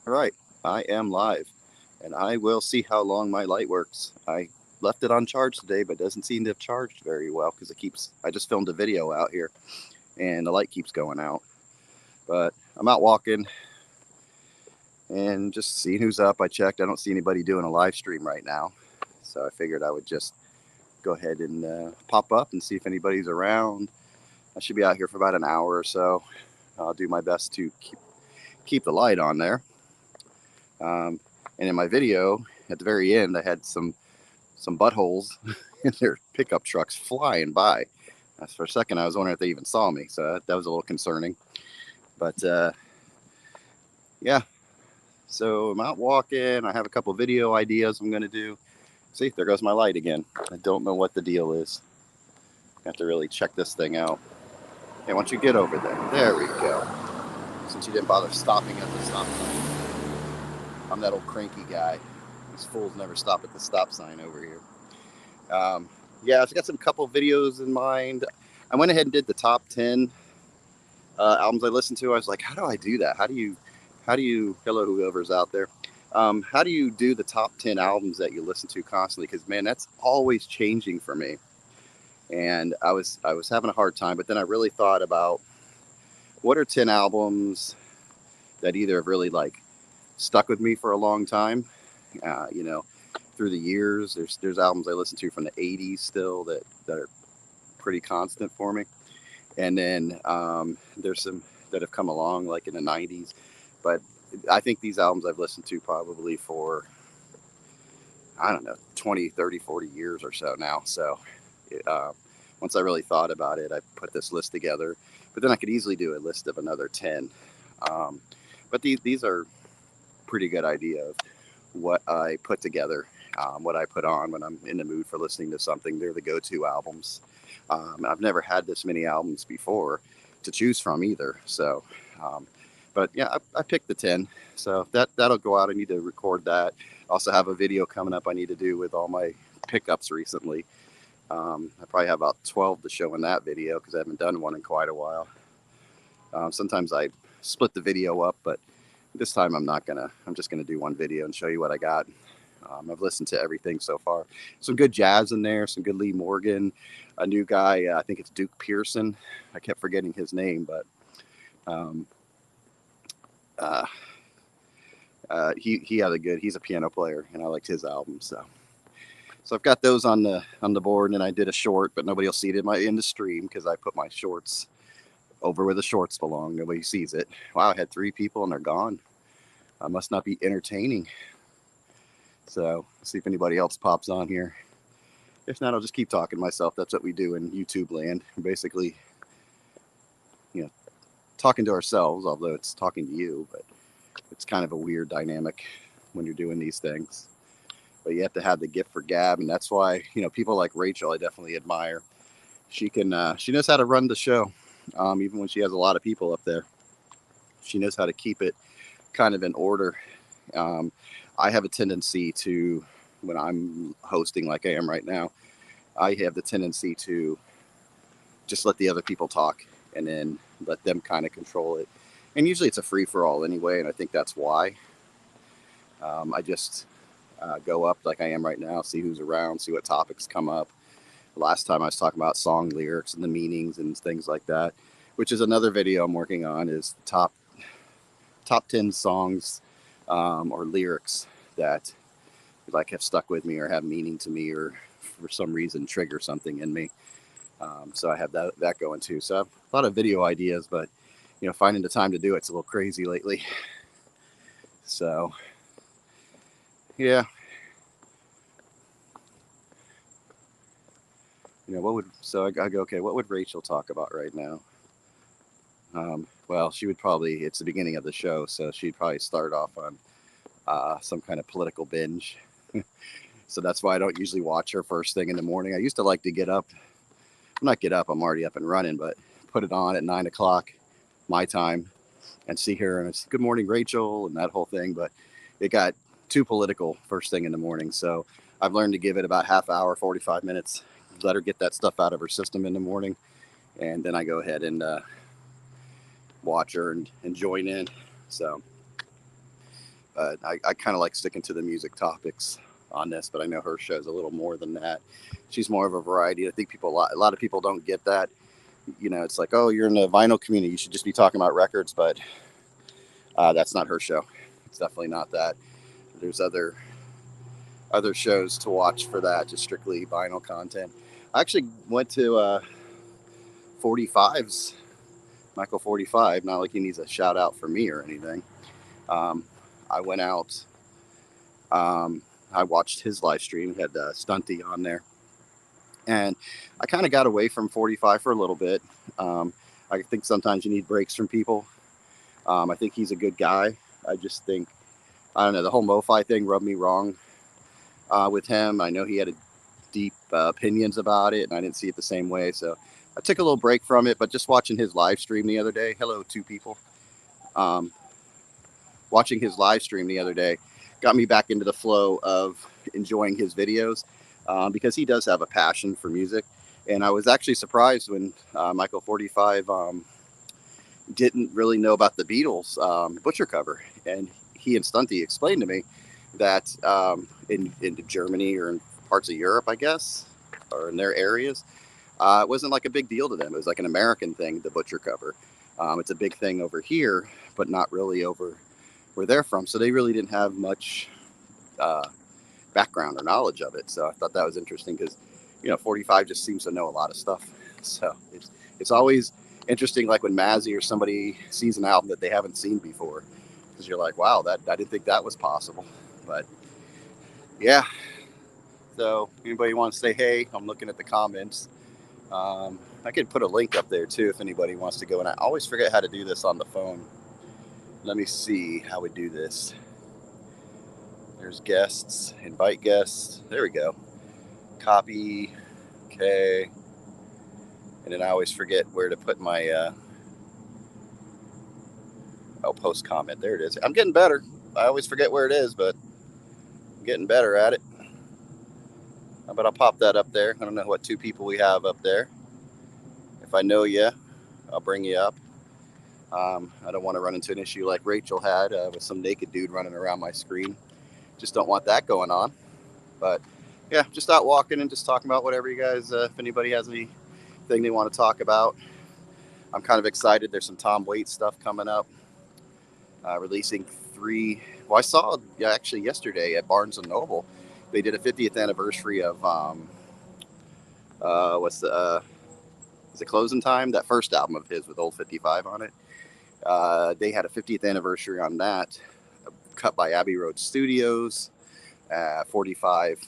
All right, I am live, and I will see how long my light works. I left it on charge today, but doesn't seem to have charged very well because it keeps. I just filmed a video out here, and the light keeps going out. But I'm out walking and just seeing who's up. I checked. I don't see anybody doing a live stream right now, so I figured I would just go ahead and pop up and see if anybody's around. I should be out here for about an hour or so. I'll do my best to keep the light on there. And in my video, at the very end, I had some buttholes in their pickup trucks flying by. For a second, I was wondering if they even saw me, so that was a little concerning. But yeah, so I'm out walking. I have a couple video ideas I'm going to do. See, there goes my light again. I don't know what the deal is. I have to really check this thing out. Okay, once you get over there we go. Since you didn't bother stopping at the stop sign. I'm that old cranky guy. These fools never stop at the stop sign over here. Yeah, so I got some couple videos in mind. I went ahead and did the top 10 albums I listened to. I was like, how do I do that? Hello, whoever's out there. How do you do the top 10 albums that you listen to constantly? Because, man, that's always changing for me. And I was having a hard time, but then I really thought about what are 10 albums that either have really like stuck with me for a long time, you know, through the years. There's albums I listen to from the '80s still that are pretty constant for me, and then there's some that have come along like in the '90s. But I think these albums I've listened to probably for I don't know 20, 30, 40 years or so now. So once I really thought about it, I put this list together. But then I could easily do a list of another 10. Um, but these are pretty good idea of what I put together, what I put on when I'm in the mood for listening to something. They're the go-to albums. I've never had this many albums before to choose from either. So, um, but yeah, I picked the 10. So that'll go out. I need to record that. Also have a video coming up I need to do with all my pickups recently. I probably have about 12 to show in that video because I haven't done one in quite a while. Sometimes I split the video up, but this time I'm just gonna do one video and show you what I got. I've listened to everything so far. Some good jazz in there, some good Lee Morgan, a new guy, I think it's Duke Pearson. I kept forgetting his name, but um, uh, he had a good. He's a piano player, and I liked his album. So I've got those on the board, and I did a short, but nobody will see it in the stream because I put my shorts over where the shorts belong. Nobody sees it. Wow, I had 3 people and they're gone. I must not be entertaining. So see if anybody else pops on here. If not, I'll just keep talking to myself. That's what we do in YouTube land. We're basically, you know, talking to ourselves, although it's talking to you, but it's kind of a weird dynamic when you're doing these things. But you have to have the gift for gab, and that's why people like Rachel I definitely admire. She knows how to run the show, even when she has a lot of people up there. She knows how to keep it kind of in order. Um, I have a tendency to, when I'm hosting like I am right now, I have the tendency to just let the other people talk and then let them kind of control it. And usually it's a free for all anyway, and I think that's why. I just go up like I am right now, see who's around, see what topics come up. Last time I was talking about song lyrics and the meanings and things like that, which is another video I'm working on. Is the top 10 songs or lyrics that like have stuck with me or have meaning to me or for some reason trigger something in me. So I have that going too. So I have a lot of video ideas, but finding the time to do it's a little crazy lately. So yeah, I go, okay, what would Rachel talk about right now? Well, she would probably, it's the beginning of the show, so she'd probably start off on some kind of political binge. So that's why I don't usually watch her first thing in the morning. I used to like to get up. I'm not get up, I'm already up and running, but put it on at 9 o'clock my time and see her and it's good morning, Rachel, and that whole thing. But it got too political first thing in the morning. So I've learned to give it about half hour, 45 minutes, let her get that stuff out of her system in the morning. And then I go ahead and watch her and join in. So I kind of like sticking to the music topics on this, but I know her show's a little more than that. She's more of a variety. I think a lot of people don't get that. You know, it's like, oh, you're in the vinyl community, you should just be talking about records, but that's not her show. It's definitely not that. There's other shows to watch for that, just strictly vinyl content. I actually went to 45's Michael 45. Not like he needs a shout out for me or anything. I went out. I watched his live stream. He had Stunty on there, and I kind of got away from 45 for a little bit. I think sometimes you need breaks from people. I think he's a good guy. I just think, I don't know, the whole MoFi thing rubbed me wrong with him. I know he had deep opinions about it, and I didn't see it the same way. So I took a little break from it, but just watching his live stream the other day, hello, two people. Watching his live stream the other day got me back into the flow of enjoying his videos because he does have a passion for music. And I was actually surprised when Michael 45 didn't really know about the Beatles Butcher cover. And he and Stunty explained to me that in Germany or in parts of Europe, I guess, or in their areas, it wasn't like a big deal to them. It was like an American thing, the Butcher cover. It's a big thing over here, but not really over where they're from. So they really didn't have much background or knowledge of it. So I thought that was interesting because, you know, 45 just seems to know a lot of stuff. So it's always interesting, like when Mazzy or somebody sees an album that they haven't seen before, because you're like, wow, that I didn't think that was possible. But yeah. So anybody want to say hey? I'm looking at the comments. I could put a link up there too if anybody wants to go. And I always forget how to do this on the phone. Let me see how we do this. There's guests, invite guests. There we go. Copy. Okay. And then I always forget where to put my post comment. There it is. I'm getting better. I always forget where it is, but I'm getting better at it. But I'll pop that up there. I don't know what two people we have up there. If I know you, I'll bring you up. I don't want to run into an issue like Rachel had with some naked dude running around my screen. Just don't want that going on. But yeah, just out walking and just talking about whatever you guys, if anybody has anything they want to talk about. I'm kind of excited. There's some Tom Waits stuff coming up. Releasing 3. Well, I saw actually yesterday at Barnes & Noble. They did a 50th anniversary of is it Closing Time? That first album of his with Old 55 on it. They had a 50th anniversary on that, cut by Abbey Road Studios, 45,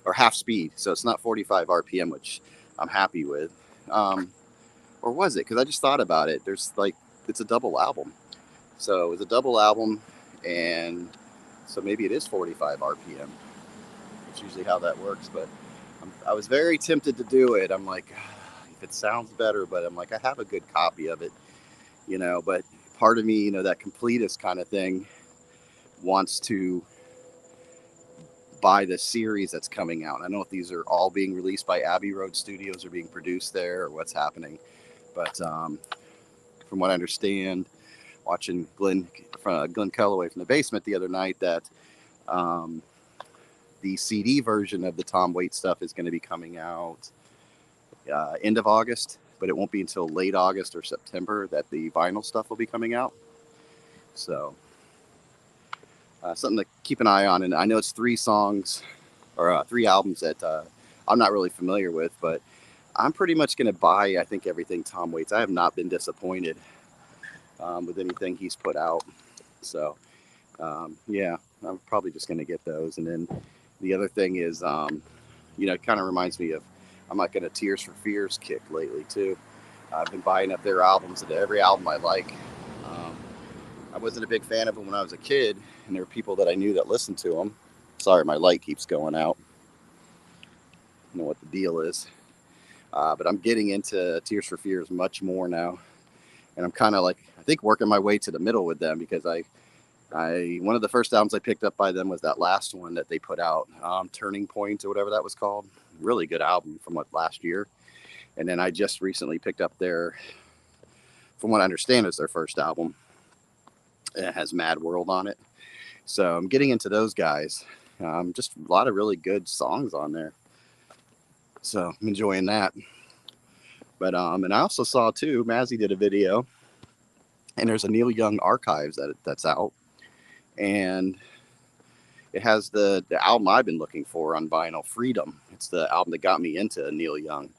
or half speed. So it's not 45 RPM, which I'm happy with. Or was it? Because I just thought about it. It's a double album. So it was a double album, and so maybe it is 45 RPM. That's usually how that works, but I was very tempted to do it. I'm like, if it sounds better, but I'm like, I have a good copy of it, you know, but part of me, you know, that completist kind of thing wants to buy the series that's coming out. I don't know if these are all being released by Abbey Road Studios or being produced there or what's happening, but from what I understand, watching Glenn Calloway from the Basement the other night, that the CD version of the Tom Waits stuff is going to be coming out end of August, but it won't be until late August or September that the vinyl stuff will be coming out. So something to keep an eye on. And I know it's 3 songs or 3 albums that I'm not really familiar with, but I'm pretty much going to buy, I think, everything Tom Waits. I have not been disappointed with anything he's put out. So yeah, I'm probably just going to get those. And then the other thing is, you know, it kind of reminds me of, I'm like in a Tears for Fears kick lately too. I've been buying up their albums, and every album I like. I wasn't a big fan of them when I was a kid, and there were people that I knew that listened to them. Sorry, my light keeps going out. I don't know what the deal is. But I'm getting into Tears for Fears much more now. And I'm kind of like, I think, working my way to the middle with them, because one of the first albums I picked up by them was that last one that they put out, Turning Point or whatever that was called. Really good album from last year. And then I just recently picked up from what I understand, is their first album. It has Mad World on it. So I'm getting into those guys. Just a lot of really good songs on there. So I'm enjoying that. But and I also saw too, Mazzy did a video, and there's a Neil Young archives that's out, and it has the album I've been looking for on vinyl, Freedom. It's the album that got me into Neil Young.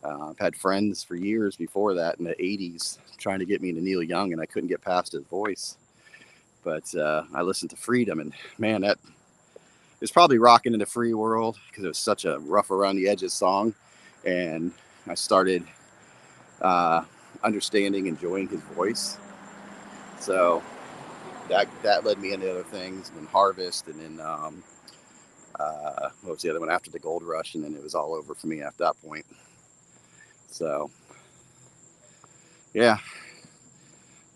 I've had friends for years before that in the 80s trying to get me into Neil Young, and I couldn't get past his voice. But I listened to Freedom, and man, that is probably rocking in the free world because it was such a rough around the edges song. And I started understanding, enjoying his voice. So that led me into other things, and then Harvest, and then what was the other one after the Gold Rush, and then it was all over for me at that point. So yeah,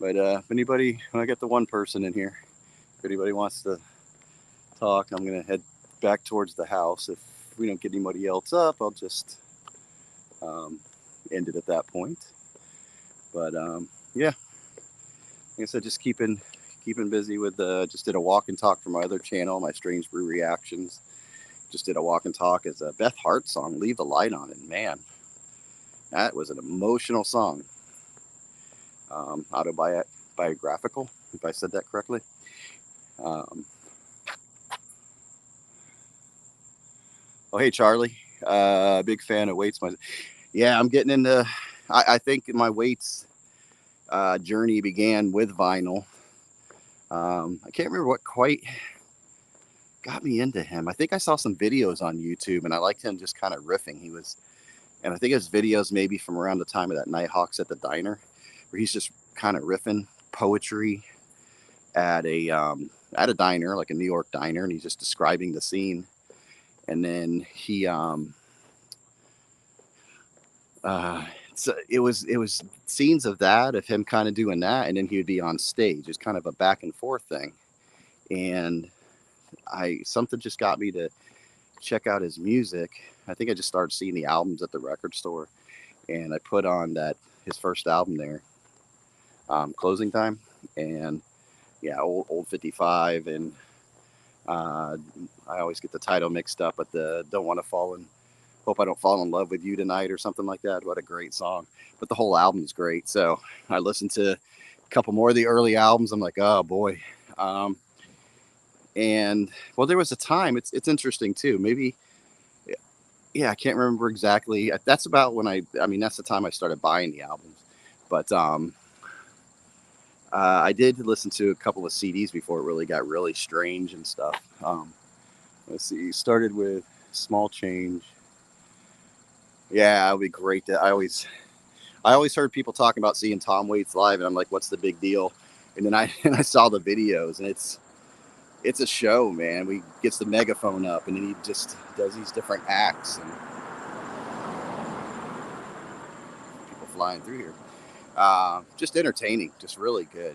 but if anybody, when I get the one person in here, if anybody wants to talk, I'm gonna head back towards the house. If we don't get anybody else up, I'll just end it at that point. But yeah, like I said, just keeping busy with just did a walk and talk for my other channel, my Strange Brew Reactions. Just did a walk and talk as a Beth Hart song, Leave the Light On. And man, that was an emotional song. Autobiographical, if I said that correctly. Oh, hey, Charlie. Big fan of Waits. Yeah, I'm getting into, I think my Waits journey began with vinyl. I can't remember what quite got me into him. I think I saw some videos on YouTube, and I liked him just kind of riffing. And I think his videos maybe from around the time of that Nighthawks at the Diner, where he's just kind of riffing poetry at a diner, like a New York diner, and he's just describing the scene. And then he so it was scenes of him kind of doing that, and then he would be on stage. It's kind of a back and forth thing. And something just got me to check out his music. I think I just started seeing the albums at the record store, and I put on his first album there, Closing Time, and yeah, old 55, and I always get the title mixed up, but Hope I Don't Fall in Love with You Tonight or something like that. What a great song. But the whole album is great. So I listened to a couple more of the early albums. I'm like, oh boy. And well, there was a time, it's interesting too. Maybe, yeah, I can't remember exactly. That's about when that's the time I started buying the albums. But I did listen to a couple of CDs before it really got really strange and stuff. Let's see, started with Small Change. Yeah, it would be great. I always heard people talking about seeing Tom Waits live, and I'm like, what's the big deal? And then I saw the videos, and it's a show, man. He gets the megaphone up, and then he just does these different acts, and people flying through here. Just entertaining, just really good.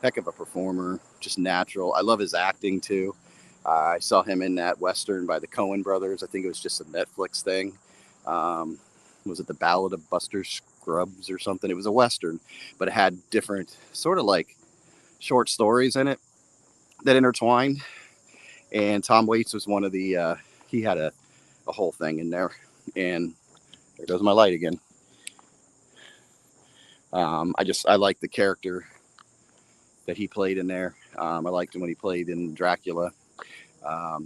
Heck of a performer, just natural. I love his acting too. I saw him in that Western by the Coen brothers. I think it was just a Netflix thing. Was it The Ballad of Buster Scruggs or something? It was a Western, but it had different sort of like short stories in it that intertwined. And Tom Waits was one of the, he had a whole thing in there. And there goes my light again. I like the character that he played in there. I liked him when he played in Dracula.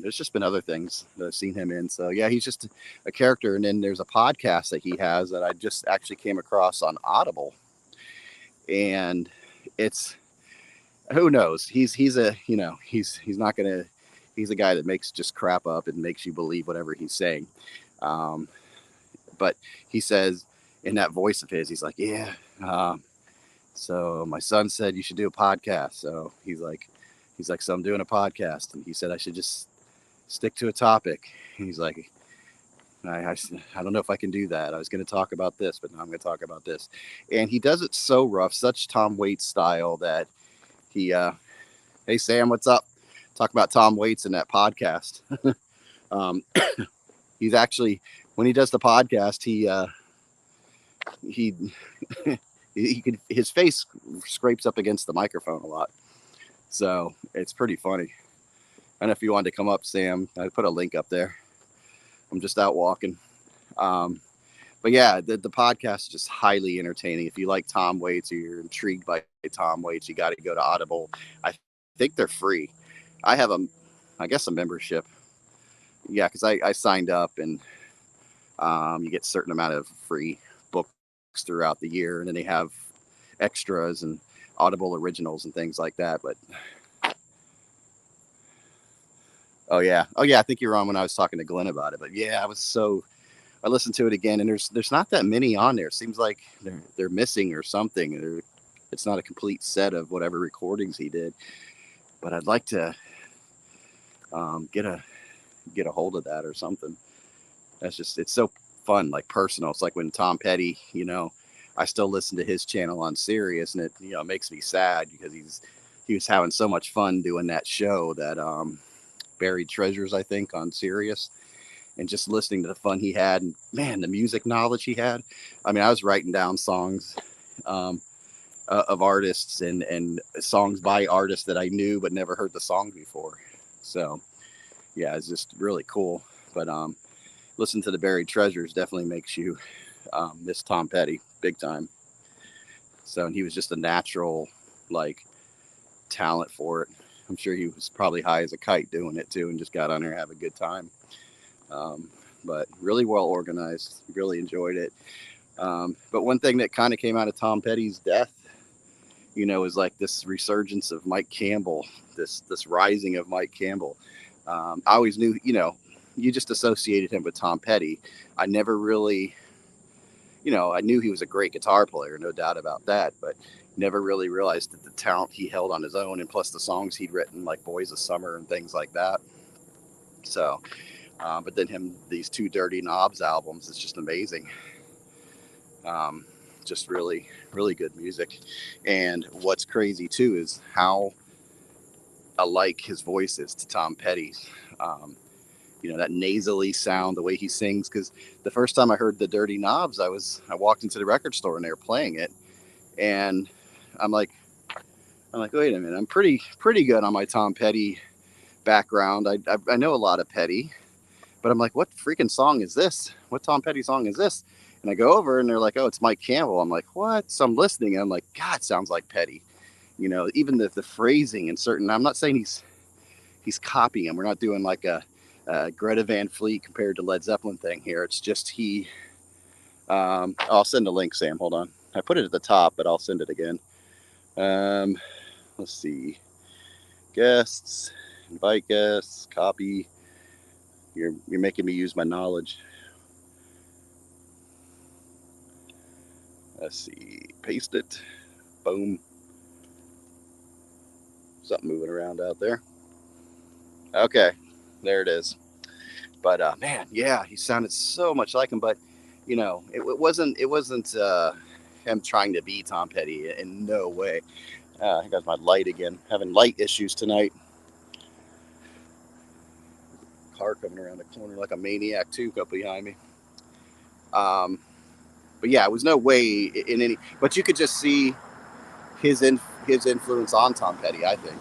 There's just been other things that I've seen him in. So yeah, he's just a character. And then there's a podcast that he has that I just actually came across on Audible. And it's, who knows? He's a guy that makes just crap up and makes you believe whatever he's saying. But he says in that voice of his, he's like, yeah. So my son said you should do a podcast. So he's like, so I'm doing a podcast, and he said I should just stick to a topic. And he's like, I don't know if I can do that. I was going to talk about this, but now I'm going to talk about this. And he does it so rough, such Tom Waits style, that he, hey Sam, what's up? Talk about Tom Waits in that podcast. He's actually, when he does the podcast, his face scrapes up against the microphone a lot. So it's pretty funny. I don't know if you wanted to come up, Sam. I put a link up there. I'm just out walking. But yeah, the podcast is just highly entertaining. If you like Tom Waits or you're intrigued by Tom Waits, you got to go to Audible. I think they're free. I have I guess a membership. Yeah, because I signed up, and you get a certain amount of free books throughout the year, and then they have extras and Audible originals and things like that. But oh yeah, I think you were on when I was talking to Glenn about it. But yeah, I listened to it again, and there's not that many on there. It seems like they're missing or something. It's not a complete set of whatever recordings he did. But I'd like to get a hold of that or something. It's so fun, like personal. It's like when Tom Petty, I still listen to his channel on Sirius, and it makes me sad because he was having so much fun doing that show, that Buried Treasures, I think, on Sirius. And just listening to the fun he had, and man, the music knowledge he had. I mean, I was writing down songs of artists and songs by artists that I knew but never heard the song before. So yeah, it's just really cool. But listen to the Buried Treasures definitely makes you miss Tom Petty big time. So, and he was just a natural, like, talent for it. I'm sure he was probably high as a kite doing it too, and just got on there and have a good time. But really well organized, really enjoyed it. But one thing that kind of came out of Tom Petty's death, is like this resurgence of Mike Campbell, this rising of Mike Campbell. I always knew, you just associated him with Tom Petty. I never really, I knew he was a great guitar player, no doubt about that, but never really realized that the talent he held on his own, and plus the songs he'd written, like Boys of Summer and things like that. So, but then these two Dirty Knobs albums, it's just amazing. Just really, really good music. And what's crazy too is how alike his voice is to Tom Petty's. That nasally sound, the way he sings. Because the first time I heard the Dirty Knobs, I walked into the record store and they were playing it, and I'm like, wait a minute, I'm pretty good on my Tom Petty background. I know a lot of Petty, but I'm like, what freaking song is this? What Tom Petty song is this? And I go over and they're like, oh, it's Mike Campbell. I'm like, what? So I'm listening and I'm like, God, sounds like Petty. Even the phrasing and certain, I'm not saying he's copying him. We're not doing like a Greta Van Fleet compared to Led Zeppelin thing here. It's just I'll send a link, Sam. Hold on. I put it at the top, but I'll send it again. Let's see. Guests, invite guests, copy. You're making me use my knowledge. Let's see. Paste it. Boom. Something moving around out there. Okay, there it is. But man, yeah, he sounded so much like him. But it wasn't him trying to be Tom Petty in no way. I got my light again. Having light issues tonight. Car coming around the corner like a maniac too, up behind me. But yeah, it was no way in any. But you could just see his influence on Tom Petty, I think.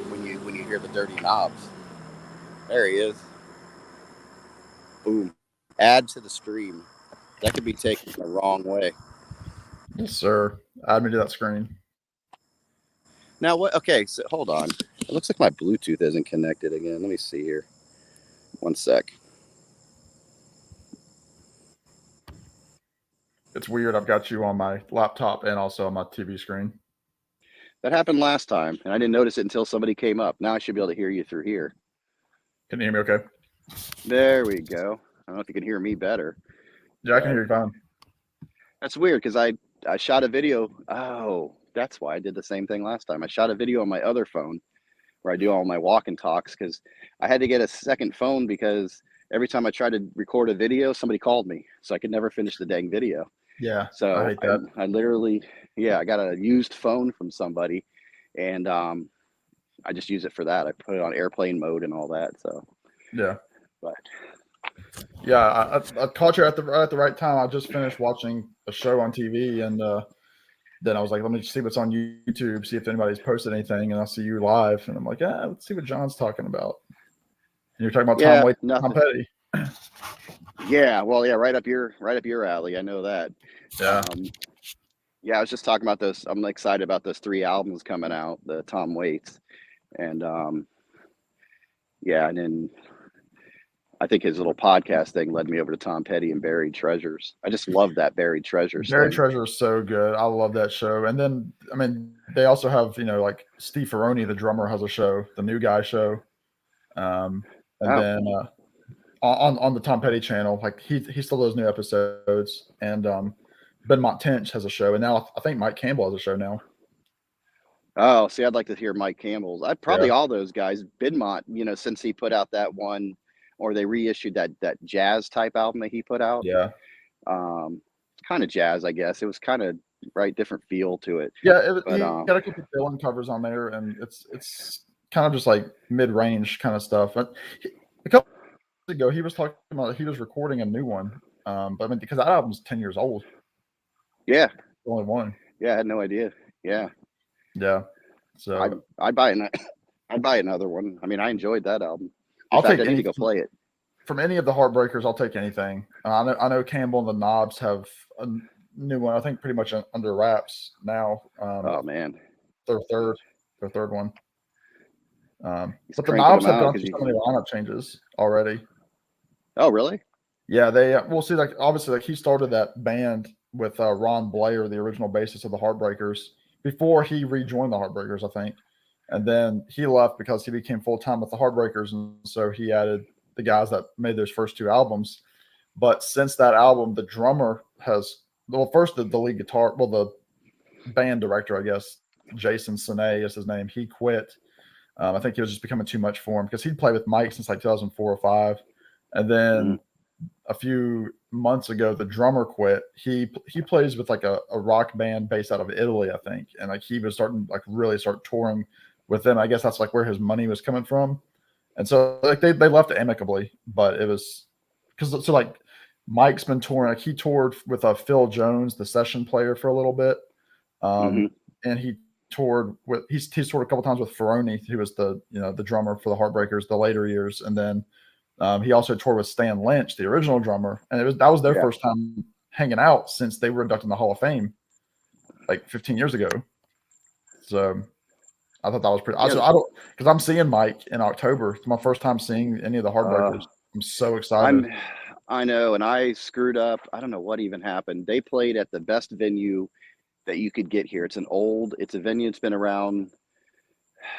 When you hear the Dirty Knobs, there he is. Boom. Add to the stream. That could be taken the wrong way. Yes, sir. Add me to that screen. Now what? Okay, so hold on. It looks like my Bluetooth isn't connected again. Let me see here. One sec. It's weird. I've got you on my laptop and also on my TV screen. That happened last time, and I didn't notice it until somebody came up. Now I should be able to hear you through here. Can you hear me okay? There we go. I don't know if you can hear me better. Yeah, I can hear you fine. That's weird because I shot a video. Oh, that's why I did the same thing last time. I shot a video on my other phone where I do all my walk and talks, because I had to get a second phone because every time I tried to record a video, somebody called me, so I could never finish the dang video. Yeah, So I hate that. I literally, I got a used phone from somebody, and I just use it for that. I put it on airplane mode and all that. So yeah, but yeah, I caught you at the right time. I just finished watching a show on TV, and then I was like, let me see what's on YouTube, see if anybody's posted anything, and I'll see you live, and I'm like, yeah, let's see what John's talking about. And you're talking about Tom Yeah, Waits, Tom nothing. Petty. Yeah, well, yeah, right up your alley. I know that. Yeah, Yeah, I was just talking about those. I'm excited about those 3 albums coming out, the Tom Waits, and yeah, and then I think his little podcast thing led me over to Tom Petty and Buried Treasures. I just love that Buried Treasures Buried thing. Treasure is so good. I love that show. And then, I mean, they also have, like Steve Ferroni, the drummer, has a show, the New Guy Show. And Oh, then on the Tom Petty channel, like he still does new episodes. And Benmont Tench has a show, and now I think Mike Campbell has a show now. oh, see, I'd like to hear Mike Campbell's. I probably Yeah. all those guys. Bidmont, since he put out that one, or they reissued that jazz type album that he put out. Yeah. Kind of jazz, I guess. It was kind of different feel to it. Yeah, But he got a couple of Dylan covers on there, and it's kind of just like mid-range kind of stuff. But a couple years ago, he was talking about he was recording a new one. But I mean, because that album's 10 years old. yeah, Only one. yeah, I had no idea. Yeah, So I'd buy I'd buy another one. I mean, I enjoyed that album. I'll I take need to go anything play it. from any of the Heartbreakers. I'll take anything. I know Campbell and the Knobs have a new one. I think pretty much under wraps now. Oh man, Their third one. he's But the cranking Knobs them have out gone 'cause through so many lineup changes already. Oh really? Yeah, they we'll see. Like obviously, like he started that band with Ron Blair, the original bassist of the Heartbreakers, before he rejoined the Heartbreakers, I think. And then he left because he became full time with the Heartbreakers, and so he added the guys that made those first 2 albums. But since that album, the drummer has first the lead guitar, the band director, I guess, Jason Sine is his name. He quit. I think it was just becoming too much for him because he'd played with Mike since like 2004 or 5, and then a few months ago the drummer quit. He plays with like a rock band based out of Italy, I think, and like he was starting really start touring with them. I guess that's like where his money was coming from, and so like they left amicably, but it was because so like Mike's been touring. Like he toured with Phil Jones, the session player, for a little bit, and he toured with he's toured a couple times with Ferroni, who was the the drummer for the Heartbreakers the later years, and then he also toured with Stan Lynch, the original drummer, and that was their first time hanging out since they were inducted in the Hall of Fame like 15 years ago. So I thought that was pretty. So I don't because I'm seeing Mike in October. It's my first time seeing any of the Heartbreakers. I'm so excited. I know, and I screwed up. I don't know what even happened. They played at the best venue that you could get here. It's a venue that's been around.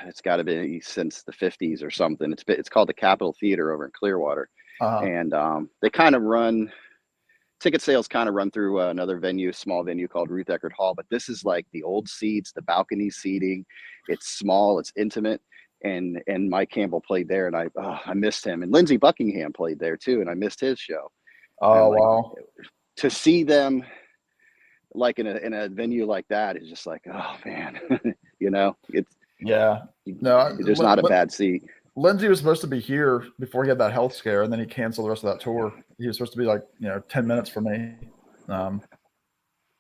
It's got to be since the 50s or something. It's called the Capitol Theater over in Clearwater, and they kind of run ticket sales kind of run through another venue, small venue called Ruth Eckerd Hall. But this is like the old seats, the balcony seating. It's small, it's intimate, and Mike Campbell played there, and I missed him. And Lindsey Buckingham played there too, and I missed his show. Oh wow! To see them like in a venue like that is just like, oh man, it's there's not a bad seat. Lindsey was supposed to be here before he had that health scare, and then he canceled the rest of that tour. He was supposed to be like 10 minutes from me, and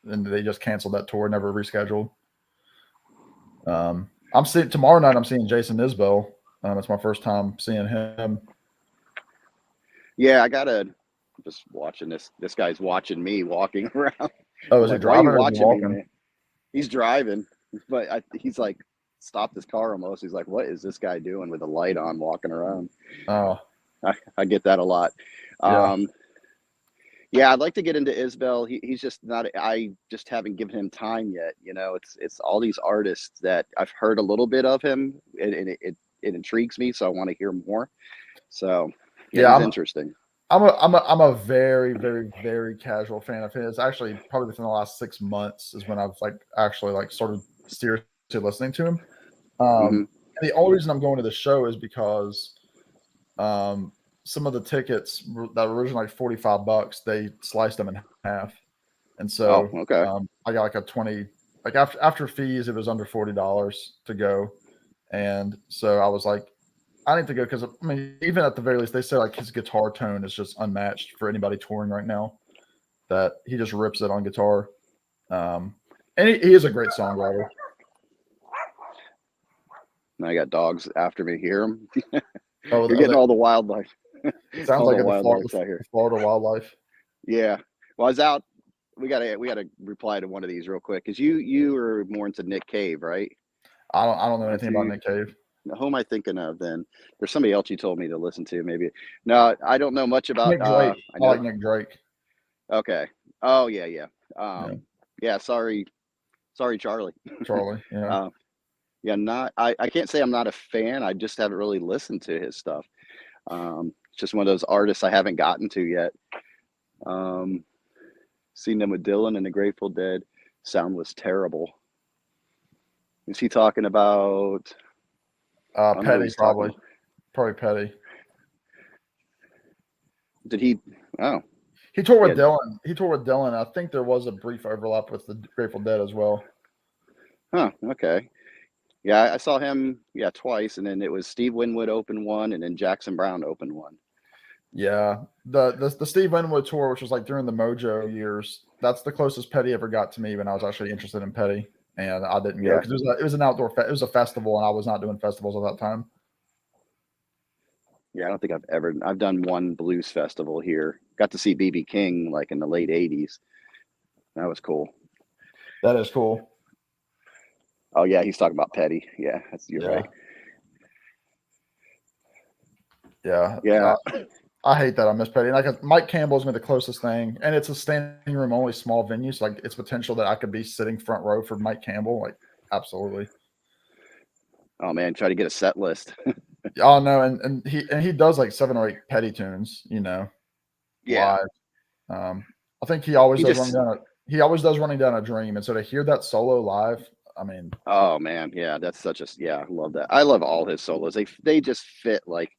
they just canceled that tour, never rescheduled. I'm seeing tomorrow night. I'm seeing Jason Isbell. It's my first time seeing him. Yeah, I gotta just watching this. This guy's watching me walking around. Oh, is he driving? Why are you watching me, man? He's driving, but he's like stopped his car almost. He's like, "What is this guy doing with a light on, walking around?" Oh, I get that a lot. Yeah, I'd like to get into Isbell. He's just not. I just haven't given him time yet. It's all these artists that I've heard a little bit of him, and it intrigues me. So I want to hear more. So yeah, it's interesting. I'm a very, very, very casual fan of his. Actually, probably within the last 6 months is when I've actually started seriously listening to him. And the only reason I'm going to the show is because some of the tickets that were originally like $45, they sliced them in half, and so I got like a 20. Like after fees, it was under $40 to go, and so I was like, I need to go because I mean, even at the very least, they say like his guitar tone is just unmatched for anybody touring right now. That he just rips it on guitar, and And he is a great songwriter. Now I got dogs after me. Hear them? Oh, You're getting all the wildlife. sounds all like the the wildlife out here. Florida wildlife. Yeah. Well, I was out. We gotta reply to one of these real quick because you are more into Nick Cave, right? I don't know Aren't anything about you? Nick Cave. Who am I thinking of then? There's somebody else you told me to listen to. Maybe. No, I don't know much about. Nick Drake. I I know. like Nick Drake. Okay. Oh yeah, yeah. Yeah, Yeah. Sorry, Charlie. Charlie. Yeah. Yeah. Not. I can't say I'm not a fan. I just haven't really listened to his stuff. It's just one of those artists I haven't gotten to yet. Seen them with Dylan and the Grateful Dead. Sound was terrible. Is he talking about? I don't know who Petty he's talking probably. about. Probably Petty. Did he? Oh, He toured with Yeah. Dylan. He toured with Dylan. I think there was a brief overlap with the Grateful Dead as well. huh. Okay. Yeah, I saw him. Yeah, twice, and then it was Steve Winwood open one, and then Jackson Brown open one. Yeah, the Steve Winwood tour, which was like during the Mojo years, that's the closest Petty ever got to me when I was actually interested in Petty, and I didn't go Yeah. because it was an outdoor it was a festival, and I was not doing festivals at that time. Yeah, I don't think I've done one blues festival here. Got to see BB King like in the late '80s. That was cool. That is cool. Oh yeah, he's talking about Petty. Yeah, you're Yeah. right. Yeah, Yeah. I hate that I miss Petty. Like Mike Campbell's been the closest thing, and it's a standing room only small venue, so like it's potential that I could be sitting front row for Mike Campbell. Like absolutely. Oh man, try to get a set list. Oh no, and he does like 7 or 8 Petty tunes, Yeah. live. I think he always He does just- running down a dream, and so to hear that solo live, I mean, Oh man, yeah, that's such a I love that. I love all his solos. They just fit like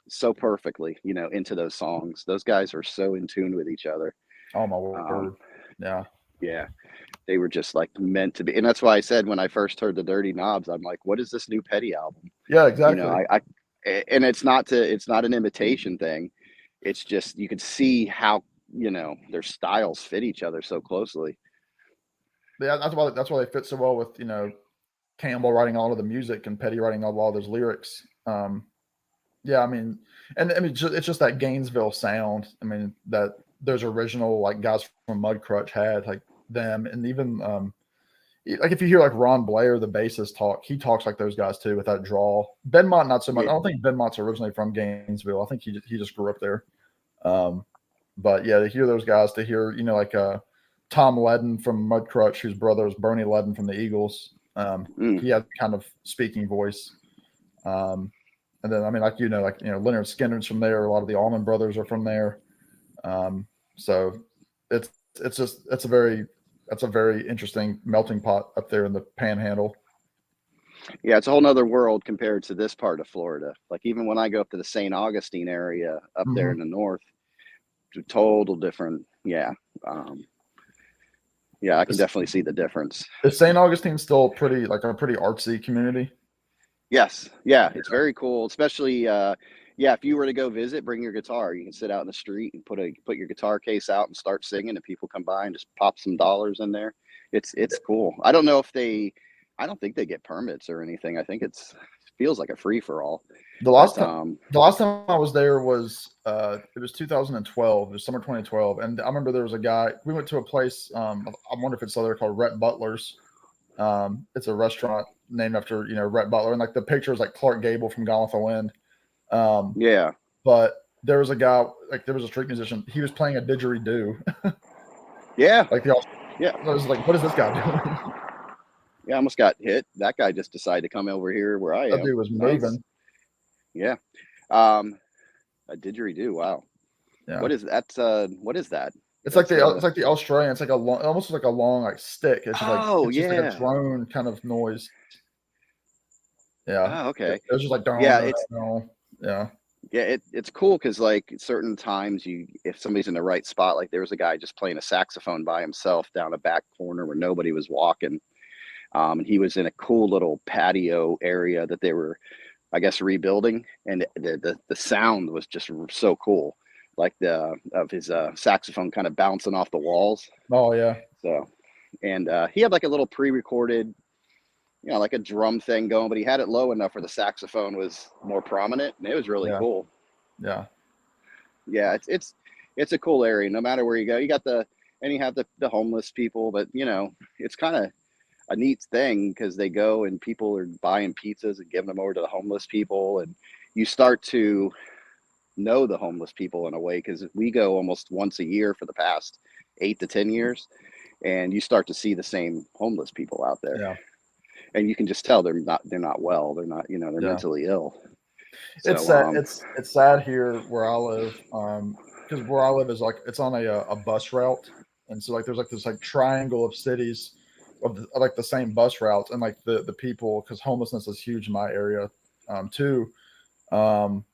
so perfectly, into those songs. Those guys are so in tune with each other. oh my word, yeah, Yeah, they were just like meant to be, and that's why I said when I first heard the Dirty Knobs, I'm like, what is this new Petty album? yeah, exactly. And it's not an imitation thing. It's just you could see how their styles fit each other so closely. Yeah, that's why they fit so well with Campbell writing all of the music and Petty writing all of those lyrics. Yeah, I mean, and I mean, it's just that Gainesville sound. I mean, that those original like guys from Mudcrutch had like them, and even like if you hear like Ron Blair, the bassist, he talks like those guys too with that drawl. Benmont not so much. Yeah. I don't think Benmont's originally from Gainesville. I think he just grew up there. But yeah, to hear those guys, to hear like Tom Ledden from Mudcrutch, whose brother was Bernie Ledden from the Eagles. He had kind of speaking voice. And then I mean, like Leonard Skinner's from there. A lot of the Allman Brothers are from there. So it's a very interesting melting pot up there in the Panhandle. Yeah, it's a whole nother world compared to this part of Florida. Like even when I go up to the St. Augustine area up there in the north, it's a total different. Yeah. Yeah, I can definitely see the difference. Is St. Augustine still a pretty artsy community? Yes. Yeah, it's very cool, especially if you were to go visit, bring your guitar. You can sit out in the street and put your guitar case out and start singing, and people come by and just pop some dollars in there. It's cool. I don't think they get permits or anything. I think it feels like a free for all. The last time I was there was it was 2012. It was summer 2012, and I remember there was a guy. We went to a place. I wonder if it's still there, called Rhett Butler's. It's a restaurant named after Rhett Butler, and like the picture is like Clark Gable from Gone with the Wind. Yeah. But there was a guy, like there was a street musician. He was playing a didgeridoo. Yeah. I was like, what is this guy doing? Yeah, I almost got hit. That guy just decided to come over here where I am. That dude was moving. Yeah. A didgeridoo. Wow. Yeah. What is that? What is that? It's like the Australian. It's like almost like a long like stick. It's just just like a drone kind of noise. Yeah. Oh, okay. It was just like Yeah, it's cool because like certain times if somebody's in the right spot, like there was a guy just playing a saxophone by himself down a back corner where nobody was walking. And he was in a cool little patio area that they were, I guess, rebuilding, and the sound was just so cool, like of his saxophone kind of bouncing off the walls. Oh yeah. So and he had like a little pre-recorded, like a drum thing going, but he had it low enough where the saxophone was more prominent, and it was really Yeah. cool. Yeah. Yeah, it's a cool area. No matter where you go, you got and you have the homeless people, but it's kind of a neat thing because they go and people are buying pizzas and giving them over to the homeless people, and you start to know the homeless people in a way because we go almost once a year for the past 8 to 10 years, and you start to see the same homeless people out there, Yeah. and you can just tell they're not well, they're not, they're Yeah. mentally ill. It's So sad. It's sad here where I live, because where I live is like it's on a bus route, and so like there's like this like triangle of cities of like the same bus routes, and like the people, because homelessness is huge in my area, too. Um,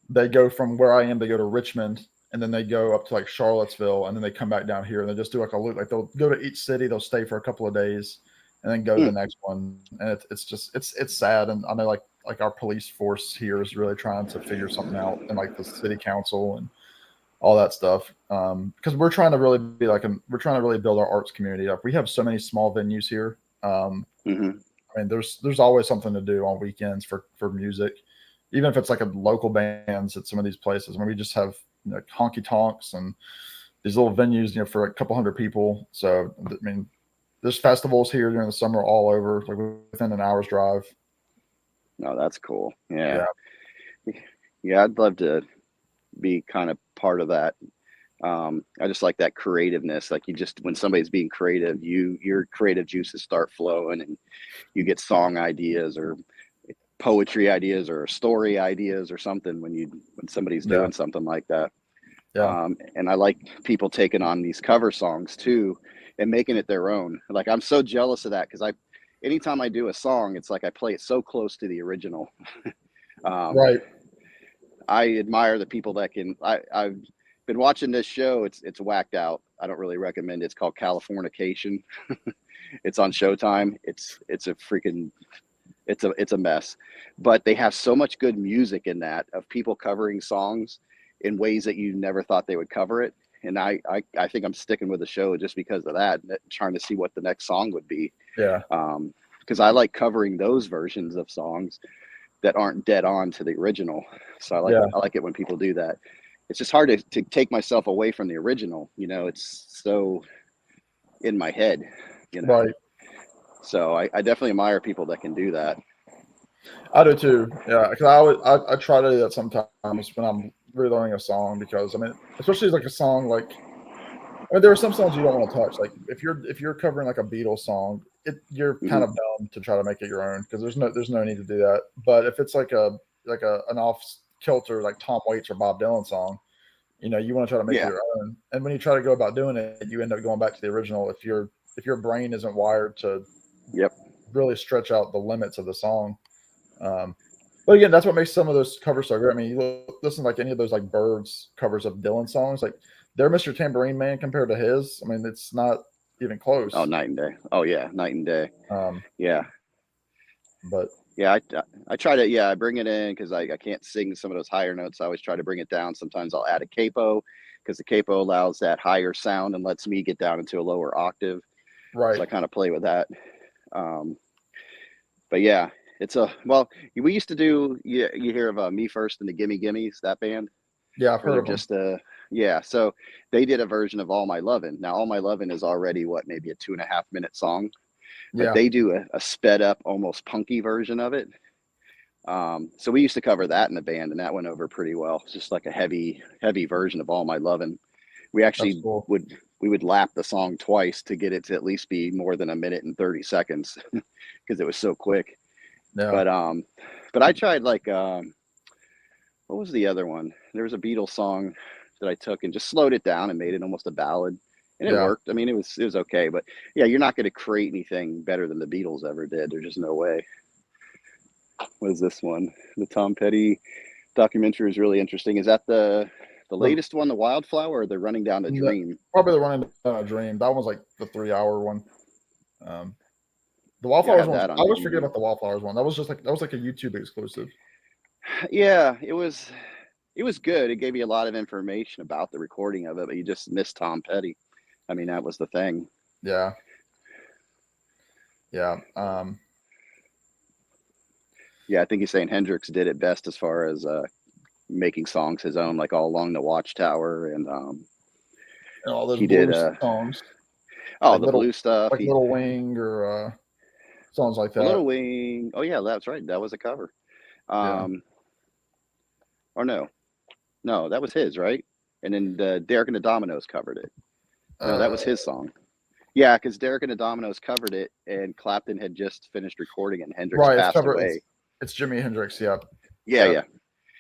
they go from where I am, they go to Richmond, and then they go up to like Charlottesville, and then they come back down here, and they just do like a loop. Like they'll go to each city, they'll stay for a couple of days, and then go to the next one. And it's just it's sad. And I know like our police force here is really trying to figure something out, and like the city council and all that stuff. Because we're trying to really be like we're trying to really build our arts community up. We have so many small venues here. mm-hmm. I mean, there's always something to do on weekends for music, even if it's like a local bands at some of these places. I mean, we just have honky tonks and these little venues, for a couple hundred people. So I mean, there's festivals here during the summer all over, like within an hour's drive. No, that's cool. Yeah. Yeah, Yeah, I'd love to be kind of part of that. I just like that creativeness. Like when somebody's being creative, your creative juices start flowing, and you get song ideas or poetry ideas or story ideas or something when somebody's yeah, doing something like that. yeah, And I like people taking on these cover songs too and making it their own. Like I'm so jealous of that because anytime I do a song, it's like I play it so close to the original. Um, right. I admire the people that can. I've been watching this show. It's whacked out. I don't really recommend it. It's called Californication. It's on Showtime. It's a freaking it's a mess, but they have so much good music in that of people covering songs in ways that you never thought they would cover it. And I think I'm sticking with the show just because of that, trying to see what the next song would be. Yeah, Because I like covering those versions of songs that aren't dead on to the original. So yeah, I like it when people do that. It's just hard to take myself away from the original. It's so in my head. You know, right. so I definitely admire people that can do that. I do too. Yeah, because I try to do that sometimes when I'm relearning a song, because I mean, especially like a song like, I mean, there are some songs you don't want to touch. Like if you're covering like a Beatles song, you're kind Hmm. of dumb to try to make it your own, because there's no need to do that. But if it's like an off kilter like Tom Waits or Bob Dylan song, you want to try to make it Yeah. your own. And when you try to go about doing it, you end up going back to the original if your brain isn't wired to Yep. really stretch out the limits of the song. Um, but again, that's what makes some of those covers so great. I mean, listen like any of those like Birds covers of Dylan songs, like they're Mr. Tambourine Man compared to his. I mean, it's not even Oh, close. night and day. Oh yeah, night and day. Um, Yeah. but Yeah, I try to, I bring it in because I can't sing some of those higher notes. I always try to bring it down. Sometimes I'll add a capo because the capo allows that higher sound and lets me get down into a lower octave. right, So I kind of play with that. Um, but yeah, we used to do, you hear of Me First and the Gimme Gimmes, that band, yeah, I've where heard they're of them. just, yeah. So they did a version of All My Lovin'. Now, All My Lovin' is already maybe a 2.5 minute song, but Yeah, they do a sped up, almost punky version of it. So we used to cover that in the band, and that went over pretty well. It's just like a heavy, heavy version of All My Lovin'. We that's actually cool. would lap the song twice to get it to at least be more than a minute and 30 seconds because it was so quick. Yeah, But I tried like what was the other one? There was a Beatles song that I took and just slowed it down and made it almost a ballad, and it yeah. worked. I mean, it was okay, but yeah, you're not going to create anything better than the Beatles ever did. There's just no way. What is this one? The Tom Petty documentary is really interesting. Is that the The, latest one, the Wildflower, or the Running Down the the Dream? Probably the Running Down a Dream. That one's like the 3 hour one. Um, the Yeah, I Wallflowers have ones. that I on always forget DVD. about the Wallflowers one. That was like a YouTube exclusive. Yeah, it was good. It gave you a lot of information about the recording of it, but you just missed Tom Petty. I mean, that was the thing. Yeah. Yeah. Yeah, I think he's saying Hendrix did it best as far as making songs his own, like All Along the Watchtower, and And all those he did blues songs, oh, like the blue stuff. He Little Wing or songs like a that. Little Wing. Oh yeah, that's right. That was a cover. Yeah. Or no, that was his, right? And then Derek and the Dominoes covered it. No, that was his song. Yeah, because Derek and the Dominoes covered it, and Clapton had just finished recording it, and Hendrix Right. It's passed covered. away. It's Jimi Hendrix. Yeah. Yeah, Yeah.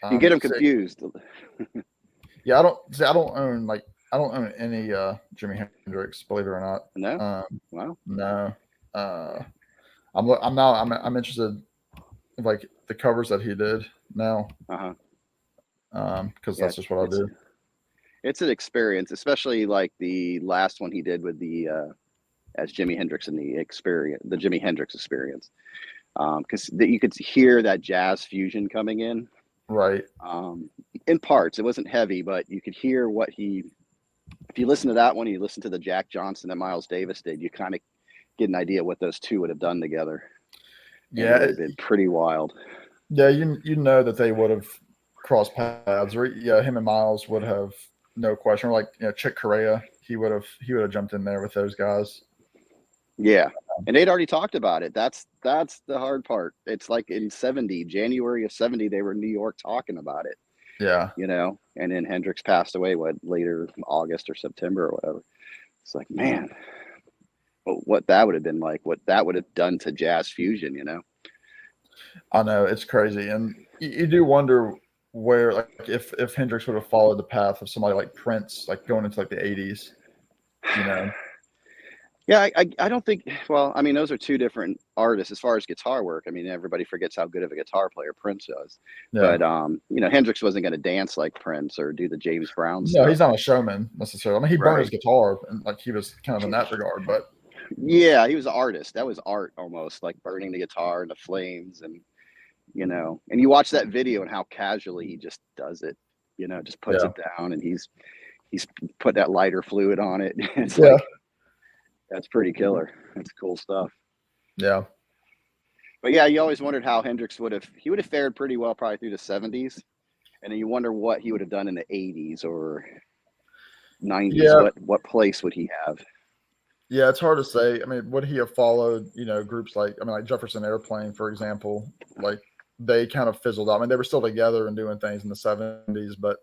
yeah. You get them See, confused. yeah. I don't own any Jimi Hendrix. Believe it or not. No? Wow. No. I'm interested in like the covers that he did now. Uh-huh. Because Yeah, that's just what I do. it's an experience, especially like the last one he did with the as Jimi Hendrix in the Jimi Hendrix Experience, because you could hear that jazz fusion coming in. Right. In parts, it wasn't heavy, but you could hear what he. If you listen to that one, you listen to the Jack Johnson that Miles Davis did, you kind of get an idea what those two would have done together. Yeah, it would have been pretty wild. Yeah, you know that they would have crossed paths, or yeah, him and Miles would have, no question. Or like, Chick Corea, he would have jumped in there with those guys. Yeah, and they'd already talked about it. That's the hard part. It's like in January of 70, they were in New York talking about it. Yeah. And then Hendrix passed away later, August or September or whatever. It's like, man, what that would have been like, what that would have done to jazz fusion, I know, it's crazy, and you do wonder where, like, if Hendrix would have followed the path of somebody like Prince, like going into like the 80s. Yeah, I don't think. Well, I mean, those are two different artists as far as guitar work. I mean, everybody forgets how good of a guitar player Prince was. Yeah. But Hendrix wasn't going to dance like Prince or do the James Brown No, stuff. he's not a showman necessarily. I mean, he burned his Right. guitar, and like he was kind of in that regard. But Yeah, he was an artist. That was art almost, like burning the guitar in the flames, and and you watch that video and how casually he just does it. Just puts it down, and he's put that lighter fluid on it. It's like, that's pretty killer. That's cool stuff. Yeah. But yeah, you always wondered how Hendrix would have fared pretty well probably through the 70s. And then you wonder what he would have done in the 80s or 90s. Yeah. What place would he have? Yeah, it's hard to say. I mean, would he have followed, groups like Jefferson Airplane, for example? Like, they kind of fizzled out. I mean, they were still together and doing things in the 70s, but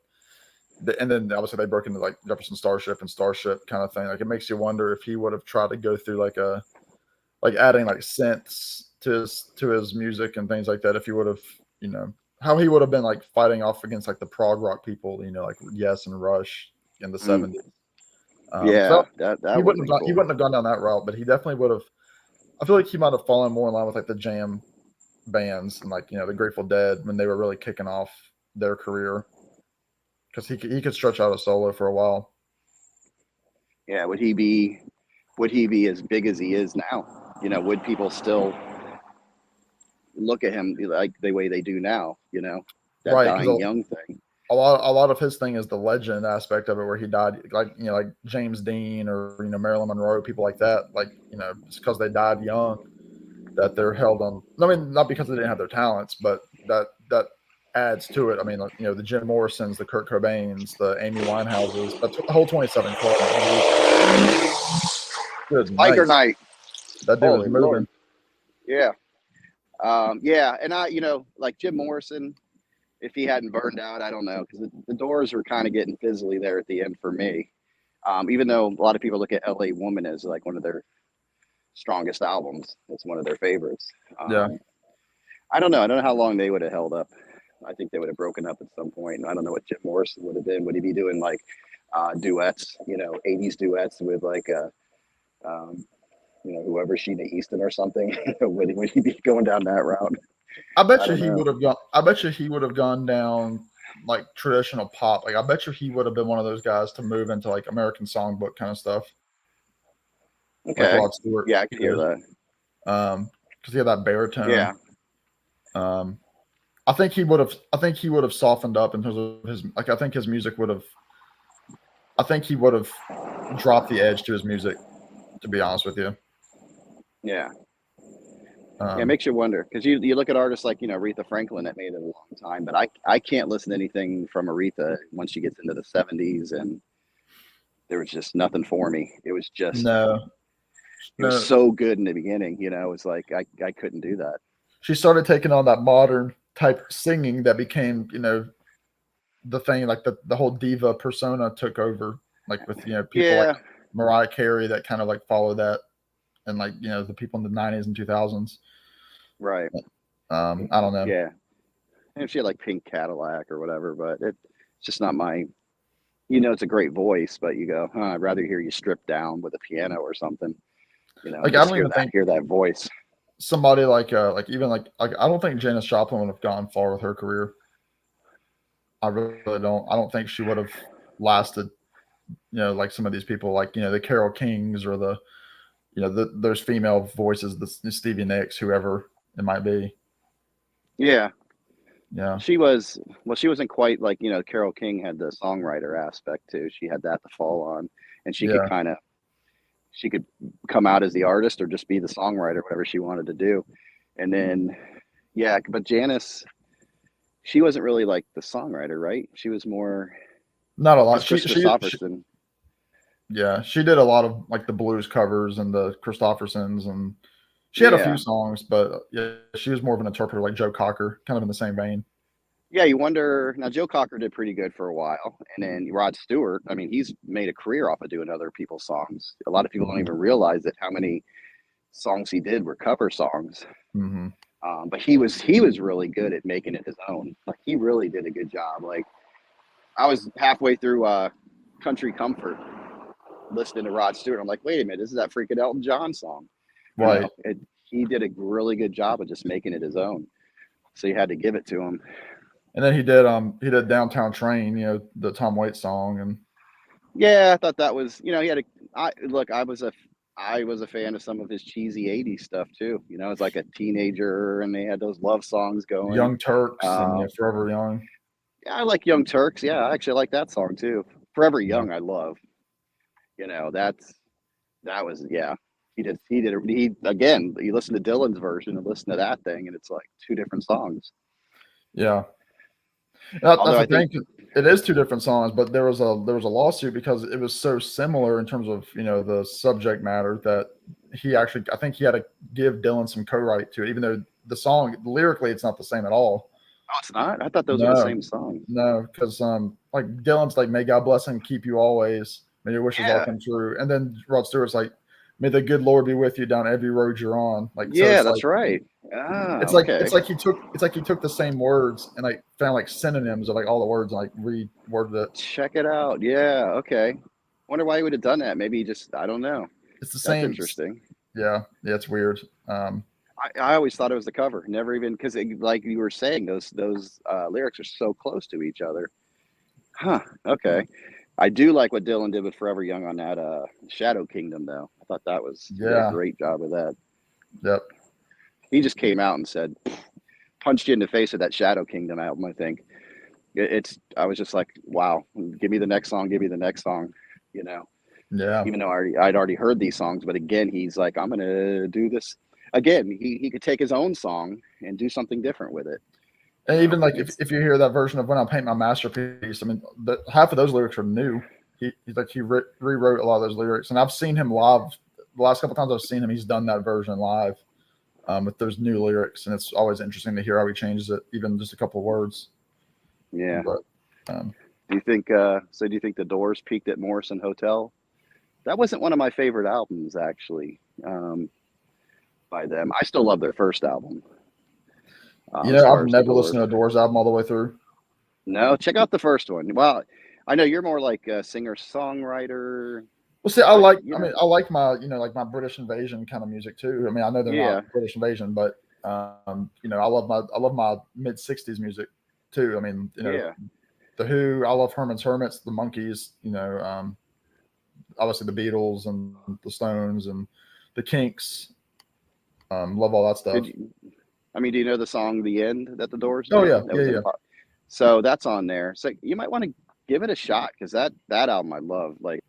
and then obviously they broke into like Jefferson Starship and Starship kind of thing. Like, it makes you wonder if he would have tried to go through like adding like synths to his music and things like that. If he would have, how he would have been like fighting off against like the prog rock people, like Yes and Rush in the 70s. Yeah, he wouldn't have gone down that route, but he definitely would have. I feel like he might have fallen more in line with like the jam bands and like the Grateful Dead when they were really kicking off their career, because he could stretch out a solo for a while. Yeah, would he be as big as he is now? Would people still look at him like the way they do now? That right, dying young thing. A lot of his thing is the legend aspect of it, where he died like James Dean or Marilyn Monroe, people like that. Like just because they died young, that they're held on. I mean, not because they didn't have their talents, but that adds to it. I mean, the Jim Morrisons, the Kurt Cobains, the Amy Winehouses, the whole 27 Club. Good Biker night. That dude was moving. Lord. Yeah. Yeah, and like Jim Morrison, if he hadn't burned out, I don't know, because the Doors were kind of getting fizzly there at the end for me. Even though a lot of people look at L.A. Woman as like one of their strongest albums, it's one of their favorites. Yeah. I don't know how long they would have held up. I think they would have broken up at some point. I don't know what Jim Morrison would have been. Would he be doing like duets, 80s duets with like whoever, Sheena Easton or something? would he be going down that route? I bet you he would have gone down like traditional pop. Like, I bet you he would have been one of those guys to move into like American Songbook kind of stuff. Okay. Like Rod Stewart. Yeah, I can hear that. Because he had that baritone. Yeah. I think he would have softened up in terms of his, like, I think his music would have. I think he would have dropped the edge to his music to be honest with you. Yeah. Yeah, it Um, makes you wonder because you look at artists like Aretha Franklin that made it a long time, but I can't listen to anything from Aretha once she gets into the 70s, and there was just nothing for me. no, It was no, so good in the beginning, it's like I couldn't do that. she started taking on that modern type singing that became, the thing, like the whole diva persona took over, like with, people like Yeah, Mariah Carey that kind of like follow that, and like, the people in the 90s and 2000s. right. I don't know. Yeah, and she had like Pink Cadillac or whatever, but it's just not my. It's a great voice, but you go, huh, I'd rather hear you stripped down with a piano or something. Like I Just don't even think hear that voice. somebody like even like I don't think Janis Joplin would have gone far with her career. I really don't. I don't think she would have lasted, like some of these people, like, the Carole Kings or the, those female voices, the Stevie Nicks, whoever it might be. Yeah, Yeah. she wasn't quite like, Carole King had the songwriter aspect too. She had that to fall on, and Yeah. she could come out as the artist or just be the songwriter, whatever she wanted to do. And then, yeah, but Janice, she wasn't really like the songwriter, right? She was more Not a lot. because She, Chris she, she, Christopherson. yeah, she did a lot of like the blues covers and the Christophersons, and she had a few Yeah, songs, but yeah, she was more of an interpreter like Joe Cocker, kind of in the same vein. yeah. You wonder now. Joe Cocker did pretty good for a while, and then Rod Stewart. I mean, he's made a career off of doing other people's songs. A lot of people don't Hmm. even realize that how many songs he did were cover songs. Hmm. But he was really good at making it his own. Like he really did a good job. Like I was halfway through Country Comfort listening to Rod Stewart. I'm like, wait a minute, this is that freaking Elton John song. Right. He did a really good job of just making it his own. So you had to give it to him. And then he did Downtown Train, the Tom Waits song, and Yeah, I thought that was, he had a. I was a fan of some of his cheesy '80s stuff too. As like a teenager, and they had those love songs going. Young Turks and, Uh, Forever Young. yeah, I like Young Turks. Yeah, I actually like that song too. Forever Yeah. Young, I love. That was yeah. He again. You listen to Dylan's version and listen to that thing, and it's like two different songs. Yeah. That's Although the I think, thing. It is two different songs, but there was a lawsuit because it was so similar in terms of, the subject matter, that I think he had to give Dylan some co-write to it, even though the song lyrically it's not the same at all. oh, it's not. I thought those were the No, same song. no, because like Dylan's like, "May God bless and keep you always, may your wishes all Yeah, come true," and then Rod Stewart's like, "May the good Lord be with you down every road you're on." Like, so yeah, it's like that's right. Ah, it's like okay. it's like he took the same words and like found like synonyms of like all the words and like reworded it. Check it out. Yeah, okay. Wonder why he would have done that. Maybe he just, I don't know. It's the That's same. interesting. Yeah, yeah, it's weird. I always thought it was the cover. Never even because like you were saying, those lyrics are so close to each other. Huh. Okay. I do like what Dylan did with Forever Young on that Shadow Kingdom though. I thought he did a Yeah, great job with that. yep, He just came out and said, punched you in the face with that Shadow Kingdom album. I think I was just like, wow, give me the next song, give me the next song. You know, yeah. even though I'd already heard these songs, but again, he's like, I'm gonna do this again. He could take his own song and do something different with it. And even like It's if you hear that version of "When I Paint My Masterpiece," I mean, half of those lyrics are new. He rewrote a lot of those lyrics, and I've seen him live. The last couple times I've seen him, he's done that version live, with those new lyrics, and it's always interesting to hear how he changes it, even just a couple of words. yeah. But um, Do you think do you think the Doors peaked at Morrison Hotel? That wasn't one of my favorite albums actually, by them. I still love their first album. As I've far as the never Doors. listened to a Doors album all the way through. No, check out the first one. Well, I know you're more like a singer songwriter. Well, see, I I mean, I like my, like my British Invasion kind of music too. I mean, I know they're yeah, not British Invasion, but I love my mid '60s music too. I mean, yeah. the Who, I love Herman's Hermits, the Monkees, obviously the Beatles and the Stones and the Kinks. Love all that stuff. I mean, do you know the song "The End" that the Doors Oh did? yeah, That yeah, was yeah, so that's on there. So you might want to give it a shot because that album I love. Like,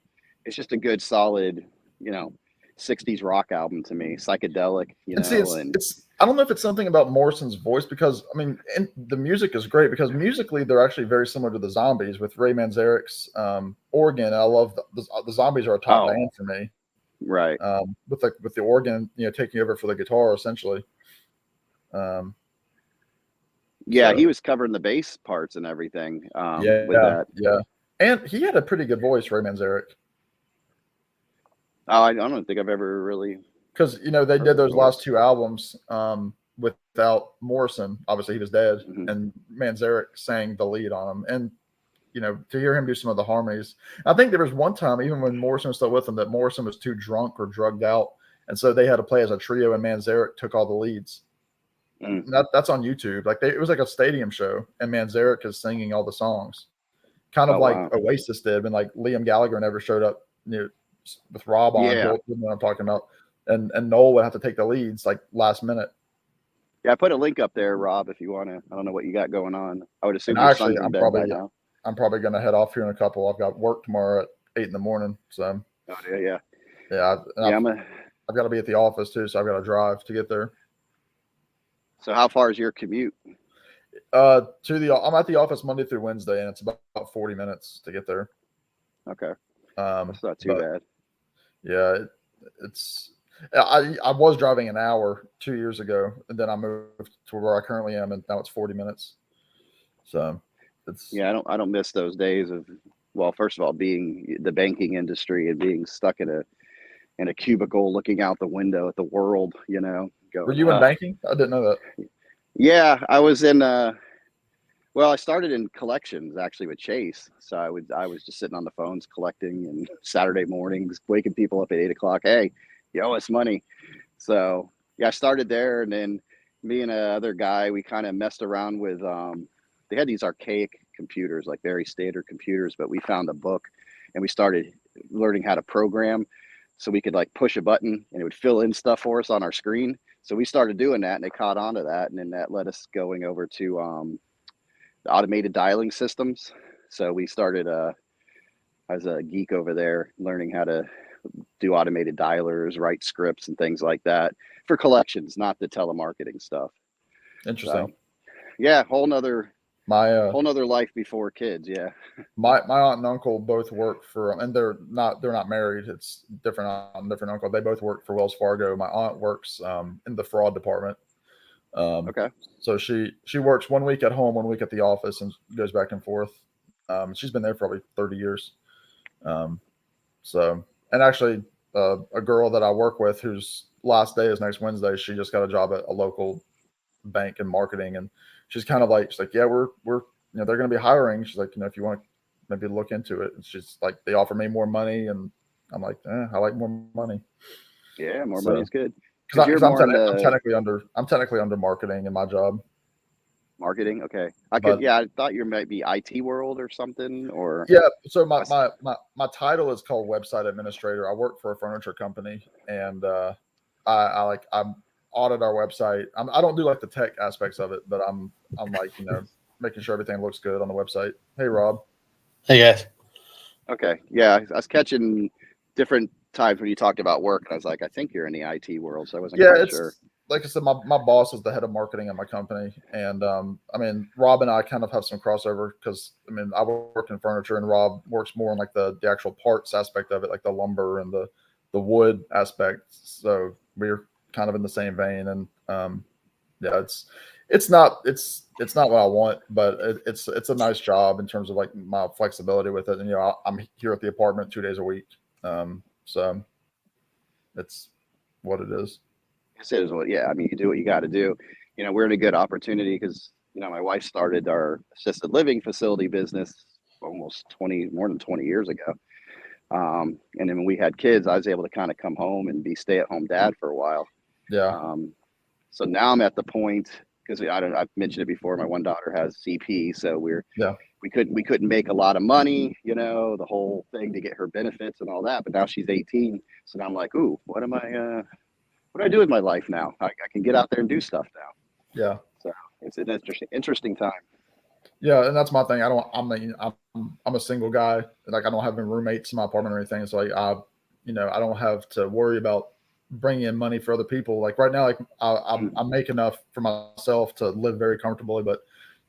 it's just a good, solid, you know, '60s rock album to me, psychedelic, And see, it's I don't know if it's something about Morrison's voice, because I mean, and the music is great because musically they're actually very similar to the Zombies with Ray Manzarek's organ. I love the Zombies are a top band for me, right? With the organ, taking over for the guitar essentially. Yeah, he was covering the bass parts and everything. With that, and he had a pretty good voice, Ray Manzarek. Oh, I don't think I've ever really, because they did those last two albums without Morrison. Obviously, he was dead, and Manzarek sang the lead on them. And to hear him do some of the harmonies, I think there was one time, even when Morrison was still with them, that Morrison was too drunk or drugged out, and so they had to play as a trio, and Manzarek took all the leads. That's on YouTube. Like it was like a stadium show, and Manzarek is singing all the songs, kind of Oasis did, and like Liam Gallagher never showed up with Rob on. Yeah. What I'm talking about, and Noel would have to take the leads like last minute. Yeah, I put a link up there, Rob, if you want to. I don't know what you got going on. I would assume I'm probably going to head off here in a couple. I've got work tomorrow at 8 a.m. So. Oh yeah. I've got to be at the office too, so I've got to drive to get there. So how far is your commute? I'm at the office Monday through Wednesday, and it's about 40 minutes to get there. Okay. That's not too bad. Yeah, I was driving an hour 2 years ago, and then I moved to where I currently am, and now it's 40 minutes. So I don't miss those days of, well, first of all, being the banking industry and being stuck in a cubicle looking out the window at the world, Were you in banking? I didn't know that. Yeah, I was in I started in collections actually with Chase. So I was just sitting on the phones collecting, and Saturday mornings waking people up at 8 o'clock. Hey, you owe us money. So yeah, I started there, and then me and another guy, we kind of messed around with they had these archaic computers, like very standard computers, but we found a book and we started learning how to program so we could like push a button and it would fill in stuff for us on our screen. So we started doing that, and they caught on to that, and then that led us going over to the automated dialing systems. So we started as a geek over there learning how to do automated dialers, write scripts and things like that for collections, not the telemarketing stuff. Interesting. So, yeah, whole nother life before kids. Yeah. My aunt and uncle both work for, and they're not married. It's different aunt and different uncle. They both work for Wells Fargo. My aunt works in the fraud department. Okay. So she works 1 week at home, 1 week at the office, and goes back and forth. She's been there for probably 30 years. And actually, a girl that I work with, whose last day is next Wednesday, she just got a job at a local bank in marketing, and she's kind of like, yeah, we're they're going to be hiring. She's like, if you want to maybe look into it. And she's like, they offer me more money, and I'm like, I like more money. Yeah, more money is good. Because I'm technically under marketing in my job. Marketing, okay. I thought you might be IT world or something, or So my title is called website administrator. I work for a furniture company, and I audit our website. I don't do like the tech aspects of it, but I'm like making sure everything looks good on the website. Hey, Rob. Hey guys. Okay, yeah, I was catching different times when you talked about work, and I was like, I think you're in the IT world, so I wasn't quite sure. Like I said, my boss is the head of marketing at my company, and Rob and I kind of have some crossover because I work in furniture, and Rob works more on like the actual parts aspect of it, like the lumber and the wood aspect. So we're kind of in the same vein, and it's not what I want, but it's a nice job in terms of like my flexibility with it. And I'm here at the apartment 2 days a week, so it's what it is. You do what you got to do. We're in a good opportunity because my wife started our assisted living facility business almost more than 20 years ago. And then when we had kids, I was able to kind of come home and be stay-at-home dad for a while. Yeah. So now I'm at the point, because I've mentioned it before, my one daughter has CP, so we couldn't make a lot of money, the whole thing to get her benefits and all that. But now she's 18, so now I'm like, ooh, what do I do with my life now? I can get out there and do stuff now. Yeah. So it's an interesting time. Yeah, and that's my thing. I'm a single guy. Like I don't have any roommates in my apartment or anything. So I don't have to worry about bringing in money for other people. Like right now, like I make enough for myself to live very comfortably. But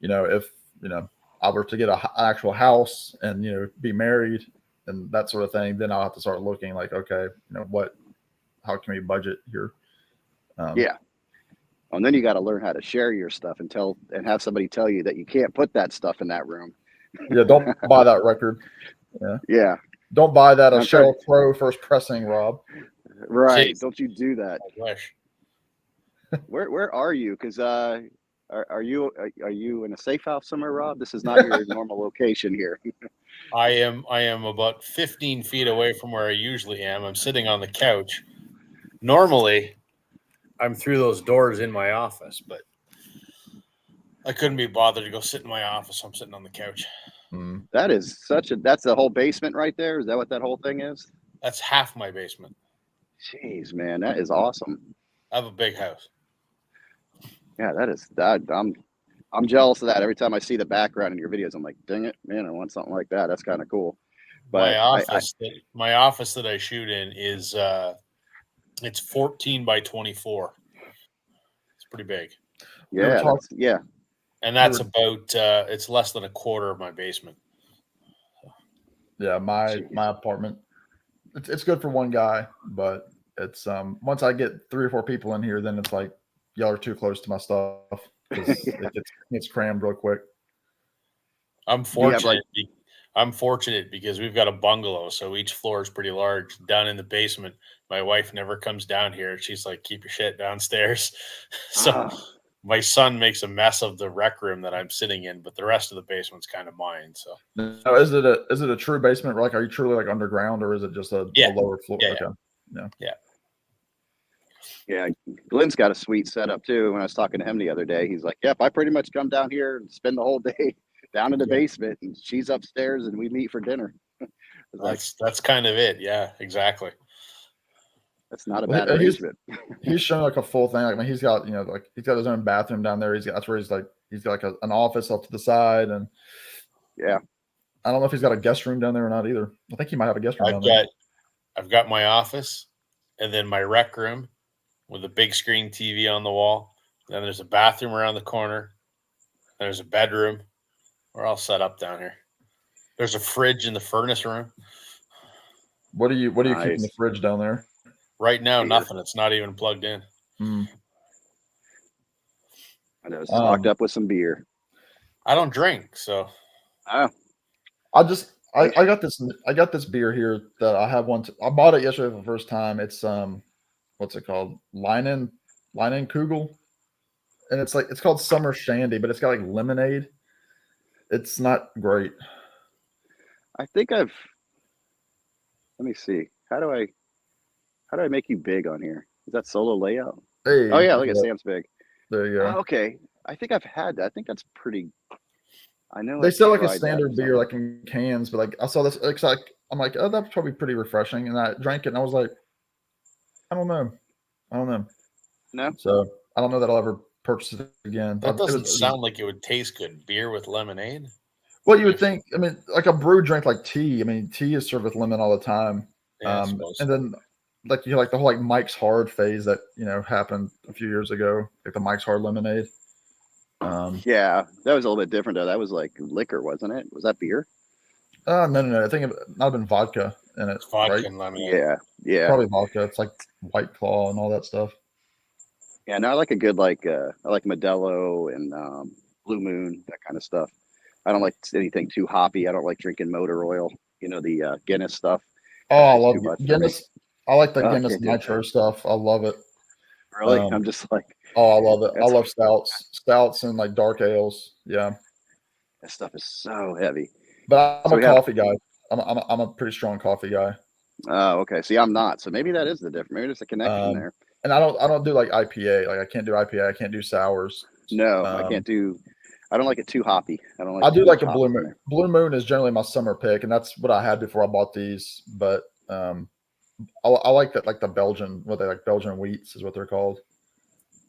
if I were to get an actual house and be married and that sort of thing, then I'll have to start looking like, okay, how can we budget here? Yeah. And then you got to learn how to share your stuff and have somebody tell you that you can't put that stuff in that room. Yeah, don't buy that record. Yeah. Yeah. Don't buy that I'm Sheryl Crow first pressing, Rob. Right. Jeez. Don't you do that. I wish. Where are you? Because are you in a safe house somewhere, Rob? This is not your normal location here. I am about 15 feet away from where I usually am. I'm sitting on the couch. Normally, I'm through those doors in my office, but I couldn't be bothered to go sit in my office. I'm sitting on the couch. That is that's the whole basement right there. Is that what that whole thing is? That's half my basement. Jeez, man, that is awesome. I have a big house. Yeah, that. I'm jealous of that. Every time I see the background in your videos, I'm like, dang it, man, I want something like that. That's kind of cool. But my office that I shoot in is it's 14 by 24. It's pretty big. Yeah. And that's about it's less than a quarter of my basement. Yeah, my apartment. It's good for one guy, but it's once I get 3 or 4 people in here, then it's like y'all are too close to my stuff because it gets crammed real quick. I'm fortunate. I'm fortunate because we've got a bungalow, so each floor is pretty large. Down in the basement, my wife never comes down here. She's like, "Keep your shit downstairs." So my son makes a mess of the rec room that I'm sitting in, but the rest of the basement's kind of mine. So now, is it a true basement? Like, are you truly like underground, or is it just a lower floor? Yeah, okay. Yeah, Glenn's got a sweet setup too. When I was talking to him the other day, he's like, "Yep, I pretty much come down here and spend the whole day down in the basement, and she's upstairs, and we meet for dinner." That's kind of it. Yeah, exactly. That's not a bad arrangement. He's showing like a full thing. Like, I mean, he's got he's got his own bathroom down there. That's where he's got like an office off to the side, and yeah, I don't know if he's got a guest room down there or not either. I think he might have a guest room down there. I've got my office, and then my rec room with a big screen TV on the wall. Then there's a bathroom around the corner. There's a bedroom. We're all set up down here. There's a fridge in the furnace room. What do you keep in the fridge down there? Right now, nothing. It's not even plugged in. I know, stocked up with some beer. I don't drink, so. I got this beer here that I have I bought it yesterday for the first time. It's what's it called? Leinen Kugel. And it's called Summer Shandy, but it's got like lemonade. It's not great. I think let me see. How do I make you big on here? Is that solo layout? Hey, oh yeah, look at Sam's big. There you go. Okay. I think I've had that. I think that's pretty. I know they sell like a standard beer like in cans, but like I saw this, it's like I'm like, oh, that's probably pretty refreshing. And I drank it and I was like, I don't know. No. So I don't know that I'll ever purchase it again. That doesn't sound like it would taste good. Beer with lemonade. Well, you would think. I mean, like a brew drink like tea. I mean, tea is served with lemon all the time. Yeah, and then like the whole like Mike's Hard phase that happened a few years ago, like the Mike's Hard lemonade. Yeah, that was a little bit different though. That was like liquor, wasn't it? Was that beer? No. I think it might have been vodka in it. It's vodka right? and lemonade. Yeah. Probably vodka. It's like White Claw and all that stuff. Yeah, no, I like a good I like Modelo and Blue Moon, that kind of stuff. I don't like anything too hoppy. I don't like drinking motor oil. The Guinness stuff. Oh, I love Guinness. I like the Guinness Nitro stuff. I love it. Really? I'm just like. Oh, I love it. I love stouts and like dark ales. Yeah. That stuff is so heavy. But I'm a coffee guy. I'm a pretty strong coffee guy. Oh, okay. See, I'm not. So maybe that is the difference. Maybe there's a connection there. And I don't do like IPA. Like I can't do IPA. I can't do sours. No, I can't do. I don't like it too hoppy. I don't like. I do like a Blue Moon. Blue Moon is generally my summer pick, and that's what I had before I bought these. But I like that, like the Belgian, Belgian wheats is what they're called.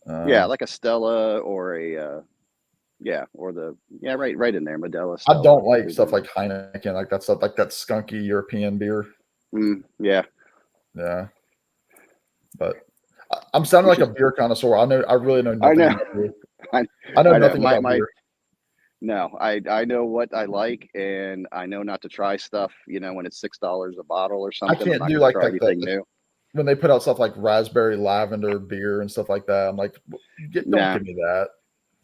Yeah, like a Stella or a right in there, Modelo. Stella. I don't like stuff like Heineken, like that stuff, like that skunky European beer. Yeah. Yeah, but I'm sounding like a beer connoisseur. I really know nothing. know. About beer. I I know know. nothing about beer. No, I know what I like, and I know not to try stuff. When it's $6 a bottle or something, I'm can't not do going to like try anything new. when they put out stuff like raspberry lavender beer and stuff like that. I'm like, don't Nah. give me that.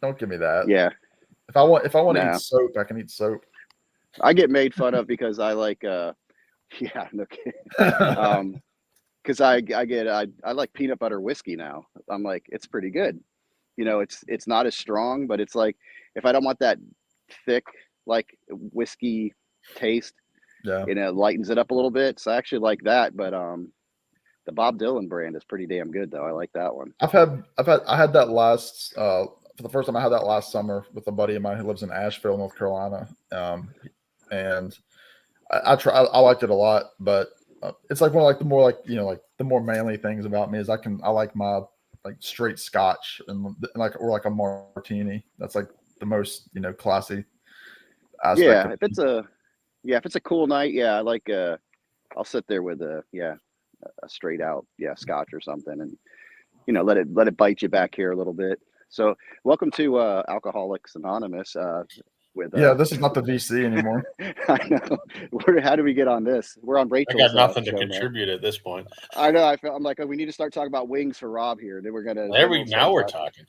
Don't give me that. Yeah, If I want to No. eat soap, I can eat soap. I get made fun of because I like. Yeah, no kidding. Because I like peanut butter whiskey now. I'm like, it's pretty good. It's not as strong, but it's like if I don't want that thick like whiskey taste, Yeah. it lightens it up a little bit. So I actually like that. But the Bob Dylan brand is pretty damn good though. I like that one. I had that last for the first time. I had that last summer with a buddy of mine who lives in Asheville, North Carolina, and I liked it a lot. But it's like one of like the more like like the more manly things about me is I like my like straight Scotch and like or like a martini. That's like the most classy aspect. Yeah, if it's a cool night, yeah, I like I'll sit there with a straight out Scotch or something, and let it bite you back here a little bit. So welcome to Alcoholics Anonymous. With this is not the VC anymore. I know. How do we get on this? We're on Rachel's. I got nothing to show contribute at this point. I know. I'm like, we need to start talking about wings for Rob here. Then we're gonna. Now we're talking.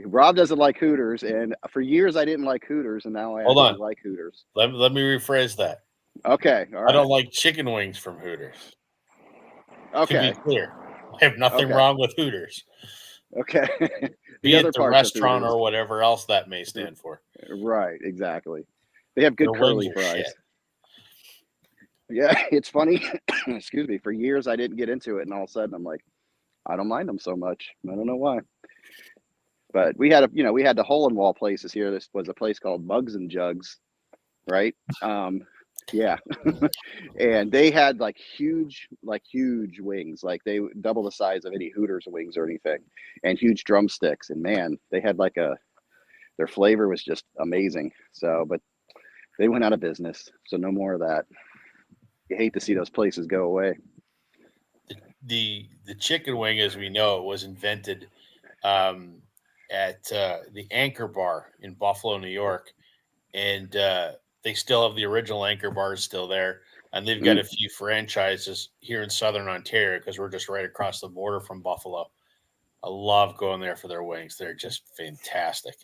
Rob doesn't like Hooters, and for years I didn't like Hooters, and now I actually like Hooters. Let me rephrase that. Okay, all right. I don't like chicken wings from Hooters. Okay, to be clear, I have nothing wrong with Hooters. Okay. Be it the restaurant or whatever else that may stand for. Right, exactly. They have good curly fries. Shit. Yeah, it's funny. Excuse me. For years I didn't get into it, and all of a sudden I'm like, I don't mind them so much. I don't know why. But we had the hole in wall places here. This was a place called Mugs and Jugs, right? Yeah. And they had like huge wings, like they double the size of any Hooters wings or anything, and huge drumsticks. And man, they had their flavor was just amazing. So, but they went out of business, so no more of that. You hate to see those places go away. The chicken wing, as we know, it was invented at the Anchor Bar in Buffalo, New York, and they still have the original Anchor bars still there, and they've got a few franchises here in Southern Ontario because we're just right across the border from Buffalo. I love going there for their wings; they're just fantastic.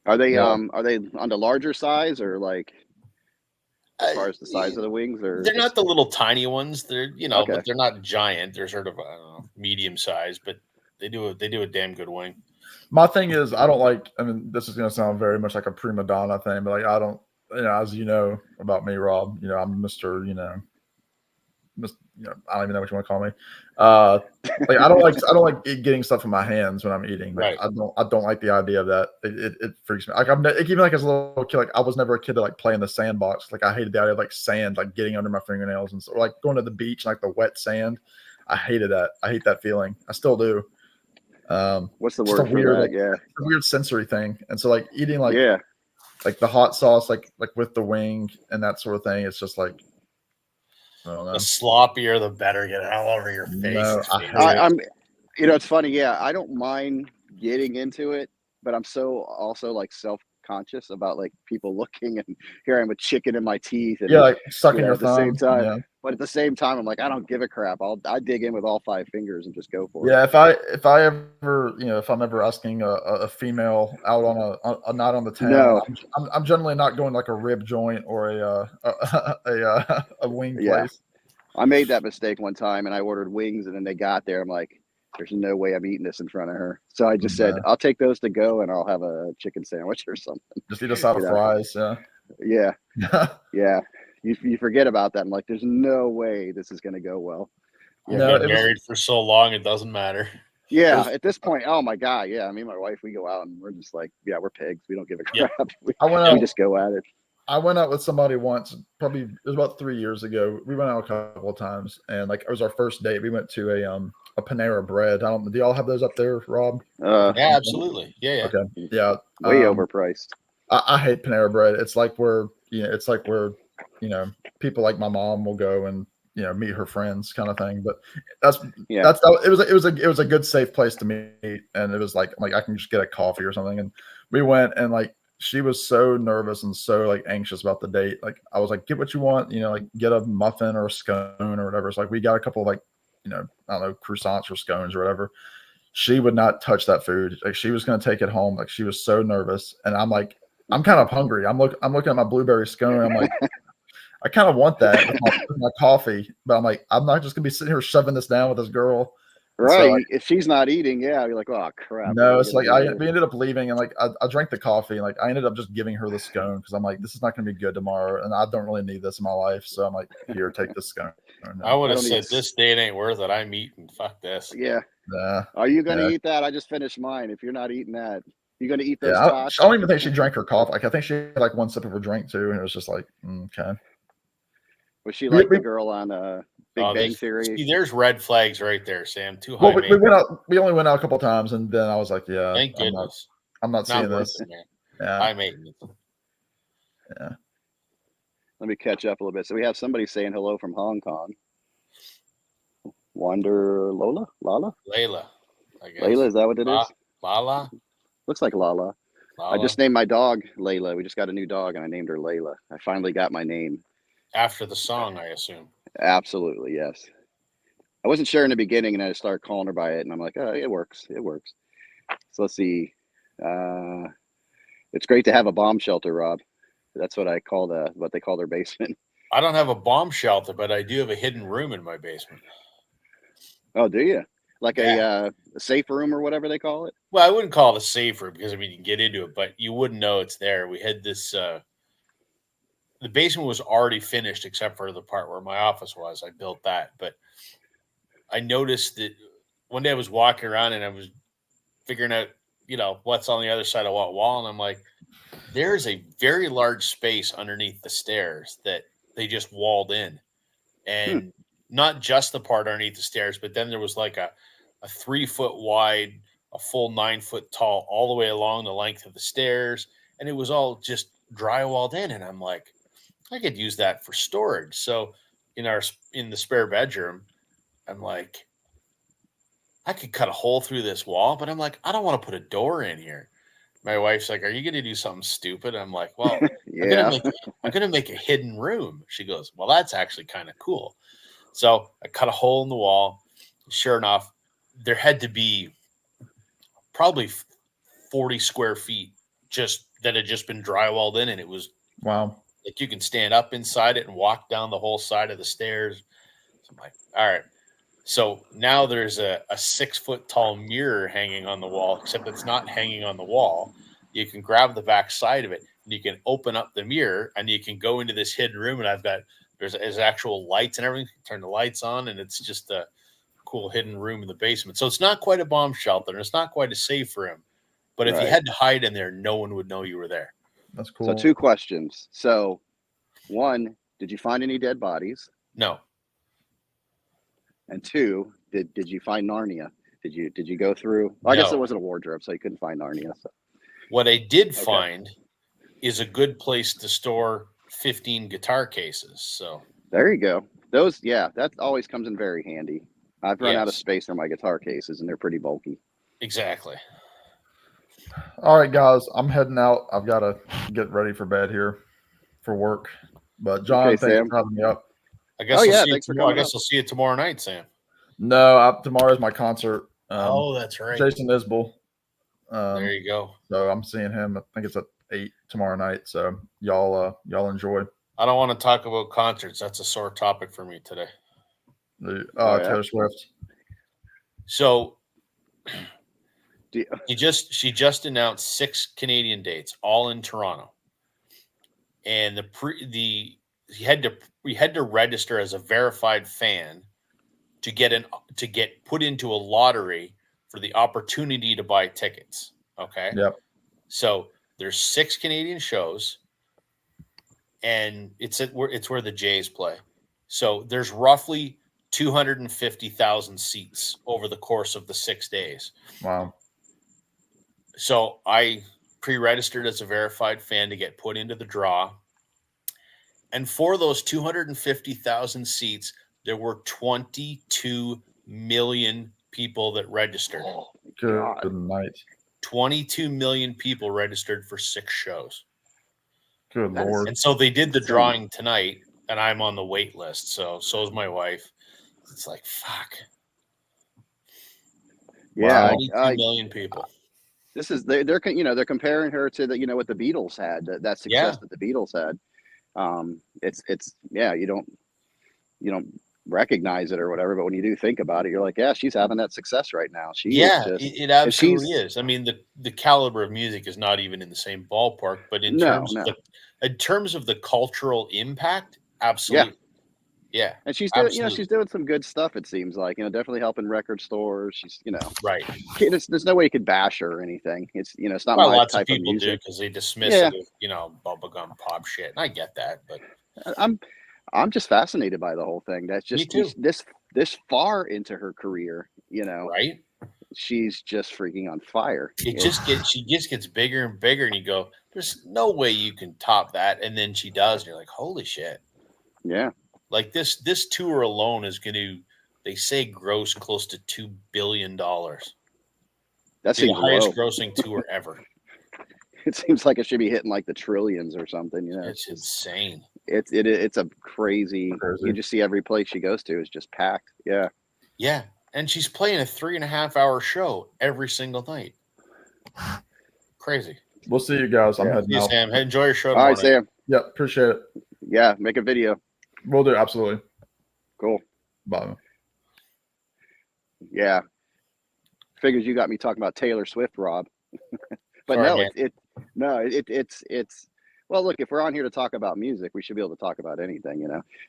Are they on the larger size or like as far as the size of the wings? Or they're not the little tiny ones. They're but they're not giant. They're sort of medium size, but they do a damn good wing. My thing is, I don't like. I mean, this is going to sound very much like a prima donna thing, but like I don't. As you know about me, Rob. I'm Mr. I don't even know what you want to call me. Like I don't like getting stuff in my hands when I'm eating. Like, right. I don't like the idea of that. It freaks me. Like even like as a little kid, like I was never a kid to like play in the sandbox. Like I hated the idea of like sand like getting under my fingernails and so like going to the beach like the wet sand. I hated that. I hate that feeling. I still do. What's the word for that? Yeah, it's a weird sensory thing. And so like eating like like the hot sauce like with the wing and that sort of thing. It's just like. The sloppier, the better. Get it all over your face. No, I'm. It's funny. Yeah, I don't mind getting into it, but I'm so also like self-conscious about like people looking, and here I am with chicken in my teeth, and like sucking your at the thumb. same time. Yeah. But at the same time, I'm like, I don't give a crap. I dig in with all 5 fingers and just go for it. Yeah, if I ever if I'm ever asking a female out on a night on the town, No. I'm generally not going like a rib joint or a wing place. I made that mistake one time, and I ordered wings, and then they got there. I'm like, there's no way I'm eating this in front of her. So I just said, I'll take those to go, and I'll have a chicken sandwich or something. Just eat a side of fries. Yeah. Yeah. You forget about that. I'm like, there's no way this is going to go well. I've been married for so long, it doesn't matter. Yeah, at this point, oh my God, yeah. Me and my wife, we go out and we're just like, yeah, we're pigs. We don't give a crap. We just go at it. I went out with somebody once, probably it was about 3 years ago. We went out a couple of times, and like it was our first date. We went to a Panera Bread. Do y'all have those up there, Rob? Yeah, absolutely. Yeah. Okay. Yeah. Way overpriced. I hate Panera Bread. It's like we're people like my mom will go and meet her friends, kind of thing. But Yeah. it was a good safe place to meet, and it was like I can just get a coffee or something. And we went, and like she was so nervous and so like anxious about the date. Like I was like, get what you want, like get a muffin or a scone or whatever. It's like we got a couple of like I don't know, croissants or scones or whatever. She would not touch that food. Like she was going to take it home. Like she was so nervous. And I'm like, I'm kind of hungry. I'm looking at my blueberry scone. I'm like, I kind of want that with my coffee, but I'm like, I'm not just gonna be sitting here shoving this down with this girl. Right. So, If she's not eating, yeah, you're like, oh crap. no, it's like we ended up leaving, and like I drank the coffee, and like I ended up just giving her the scone because I'm like, this is not gonna be good tomorrow, and I don't really need this in my life. So I'm like, here, take this scone. I would have said this date ain't worth it. I'm eating. Fuck this. Yeah. Are you gonna eat that? I just finished mine. If you're not eating that, you gonna eat those tots? I don't even think she drank her coffee. Like I think she had like one sip of her drink too, and it was just like, okay. Was she like the girl on Big Bang Theory? See, there's red flags right there, Sam. Too high. Well, we went out. We only went out a couple of times, and then I was like, yeah, thank goodness. I'm not seeing this. Yeah. High maintenance. Yeah. Let me catch up a little bit. So we have somebody saying hello from Hong Kong. Lala, Layla. I guess. Layla, is that what it is? Lala. Looks like Lala. I just named my dog Layla. We just got a new dog, and I named her Layla. I finally got my name. After the song, I assume. Absolutely, yes. I wasn't sure in the beginning, and I started calling her by it, and I'm like, oh, it works. It works. So let's see. It's great to have a bomb shelter, Rob. That's what I call what they call their basement. I don't have a bomb shelter, but I do have a hidden room in my basement. Oh, do you? Like a safe room or whatever they call it? Well, I wouldn't call it a safe room because, I mean, you can get into it, but you wouldn't know it's there. We had this... the basement was already finished except for the part where my office was. I built that. But I noticed that one day I was walking around and I was figuring out, what's on the other side of what wall. And I'm like, there's a very large space underneath the stairs that they just walled in. And not just the part underneath the stairs, but then there was like a 3 foot wide, a full 9 foot tall, all the way along the length of the stairs. And it was all just drywalled in. And I'm like, I could use that for storage. So in the spare bedroom, I'm like, I could cut a hole through this wall, but I'm like, I don't want to put a door in here. My wife's like, are you going to do something stupid? I'm like, well, yeah. I'm going to make a hidden room. She goes, well, that's actually kind of cool. So I cut a hole in the wall. Sure enough, there had to be probably 40 square feet that had just been drywalled in. And it was, wow. Like you can stand up inside it and walk down the whole side of the stairs. So I'm like, all right. So now there's a 6 foot tall mirror hanging on the wall, except it's not hanging on the wall. You can grab the back side of it and you can open up the mirror and you can go into this hidden room. And there's actual lights and everything. Turn the lights on and it's just a cool hidden room in the basement. So it's not quite a bomb shelter and it's not quite a safe room. But if you had to hide in there, no one would know you were there. That's cool. So 2 questions. So 1, did you find any dead bodies? No. And 2, did you find Narnia? Did you go through? Well, I guess it wasn't a wardrobe, so you couldn't find Narnia. So. What I did find is a good place to store 15 guitar cases. So there you go. Those, that always comes in very handy. I've run out of space for my guitar cases, and they're pretty bulky. Exactly. All right, guys, I'm heading out. I've got to get ready for bed here for work. But John, thanks for having me up. I guess I'll see you tomorrow night, Sam. No, tomorrow's my concert. That's right. Jason Isbell. There you go. So I'm seeing him. I think it's at 8 tomorrow night. So y'all enjoy. I don't want to talk about concerts. That's a sore topic for me today. Taylor Swift. So she just announced 6 Canadian dates, all in Toronto. And we had to register as a verified fan to get put into a lottery for the opportunity to buy tickets. Okay. Yep. So there's 6 Canadian shows, and it's where the Jays play. So there's roughly 250,000 seats over the course of the 6 days. Wow. So I pre-registered as a verified fan to get put into the draw. And for those 250,000 seats, there were 22 million people that registered. Good night. 22 million people registered for 6 shows. Good That is- Lord. And so they did the Insane. drawing tonight, and I'm on the wait list. So is my wife. It's like, fuck. Yeah, 22 million people. this is they're comparing her to what the Beatles had, that success that the Beatles had. It's you don't recognize it or whatever, but when you do think about it, you're like, yeah, she's having that success right now. She is just, it absolutely she's- is. I mean, the caliber of music is not even in the same ballpark, but in terms of the cultural impact, absolutely. Yeah. And she's doing, absolutely. she's doing some good stuff. It seems like, definitely helping record stores. She's, Right. there's no way you could bash her or anything. It's, it's not Well, my lots type of people do music. because they dismiss it as, bubblegum pop shit. And I get that, but I'm just fascinated by the whole thing. That's just Me too. this far into her career, right. she's just freaking on fire. She just gets bigger and bigger, and you go, there's no way you can top that. And then she does, and you're like, holy shit. Yeah. Like this tour alone is going to, they say, gross close to $2 billion. That's the highest grossing tour ever. It seems like it should be hitting like the trillions or something. It's insane. It's a crazy. You just see every place she goes to is just packed. Yeah. Yeah, and she's playing a 3.5-hour show every single night. Crazy. We'll see you guys. I'm heading out. Sam, enjoy your show. All right, Sam. Yep, appreciate it. Yeah, make a video. We'll do. Absolutely. Cool. Bye. Yeah. Figures you got me talking about Taylor Swift, Rob. But Sorry, it's well, look, if we're on here to talk about music, we should be able to talk about anything,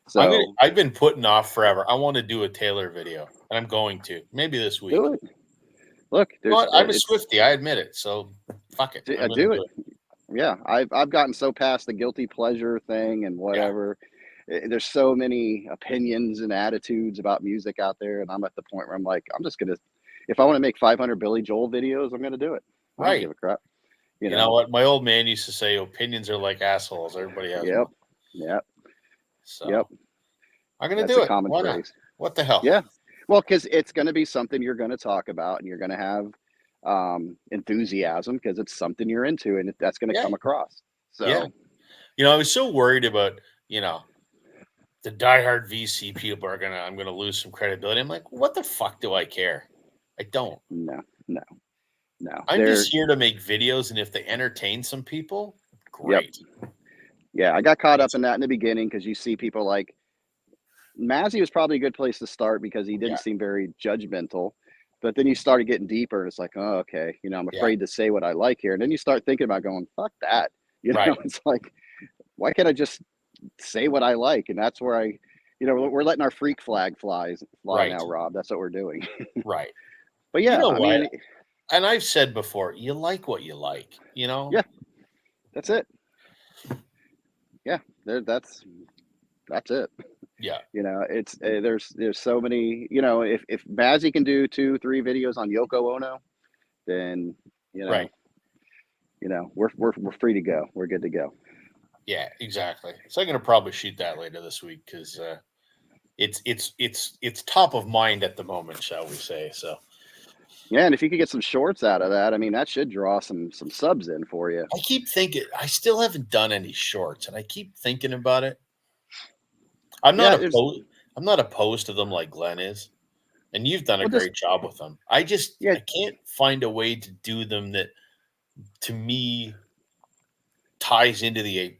So I've been putting off forever. I want to do a Taylor video, and I'm going to maybe this week. do it. Look, I'm a Swiftie. I admit it. So fuck it. Do it. Yeah, I've gotten so past the guilty pleasure thing and whatever. There's so many opinions and attitudes about music out there, and I'm at the point where I'm like, I'm just gonna, if I want to make 500 Billy Joel videos, I'm gonna do it. I don't give a crap. You know what? My old man used to say, opinions are like assholes. Everybody has one. Yep. So Yep. I'm gonna That's do a it. common Why phrase. not? What the hell? Yeah. Well, because it's going to be something you're going to talk about, and you're going to have enthusiasm because it's something you're into, and that's going to come across. So, I was so worried about, the diehard VC people I'm going to lose some credibility. I'm like, what the fuck do I care? I don't. No. I'm just here to make videos, and if they entertain some people, great. Yep. Yeah, I got caught up in that in the beginning because you see people like Mazzy was probably a good place to start because he didn't seem very judgmental. But then you started getting deeper, and it's like, oh, okay, I'm afraid to say what I like here. And then you start thinking about going, fuck that. It's like, why can't I just say what I like? And that's where we're letting our freak flag fly now, Rob. That's what we're doing. Right. But yeah, and I've said before, you like what you like, Yeah, that's it. Yeah, that's it. Yeah. It's there's so many, if Mazzy can do 2-3 videos on Yoko Ono, then we're free to go. We're good to go. Yeah, exactly. So I'm gonna probably shoot that later this week because it's top of mind at the moment, shall we say? So. Yeah, and if you could get some shorts out of that, I mean, that should draw some subs in for you. I keep thinking I still haven't done any shorts, and I keep thinking about it. I'm not opposed to them like Glenn is, and you've done a great job with them. I can't find a way to do them that, to me, ties into the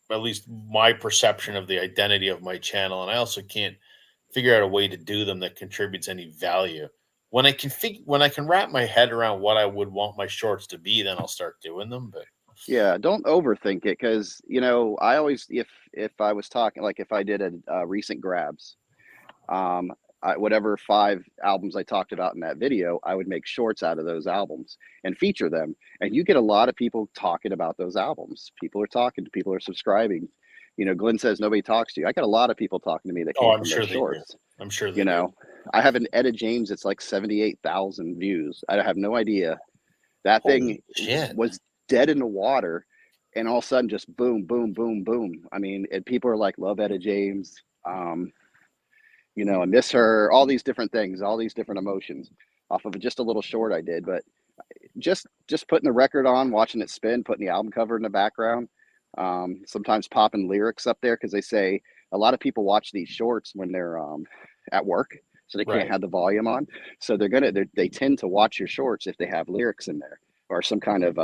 at least my perception of the identity of my channel, and I also can't figure out a way to do them that contributes any value. When I can wrap my head around what I would want my shorts to be, then I'll start doing them. But yeah, don't overthink it because I always if I was talking like if I did a recent grabs, whatever 5 albums I talked about in that video, I would make shorts out of those albums and feature them, and you get a lot of people talking about those albums. People are talking, people are subscribing. Glenn says nobody talks to you. I got a lot of people talking to me that came from those shorts. I'm sure they do. I have an Etta James that's like 78,000 views. I have no idea. That thing was dead in the water. and all of a sudden just boom, boom, boom, boom. I mean, and people are like, love Etta James. I miss her, all these different things, all these different emotions off of just a little short I did. But just putting the record on, watching it spin, putting the album cover in the background, sometimes popping lyrics up there because they say a lot of people watch these shorts when they're at work, so they can't Right. have the volume on. So they tend to watch your shorts if they have lyrics in there or some kind of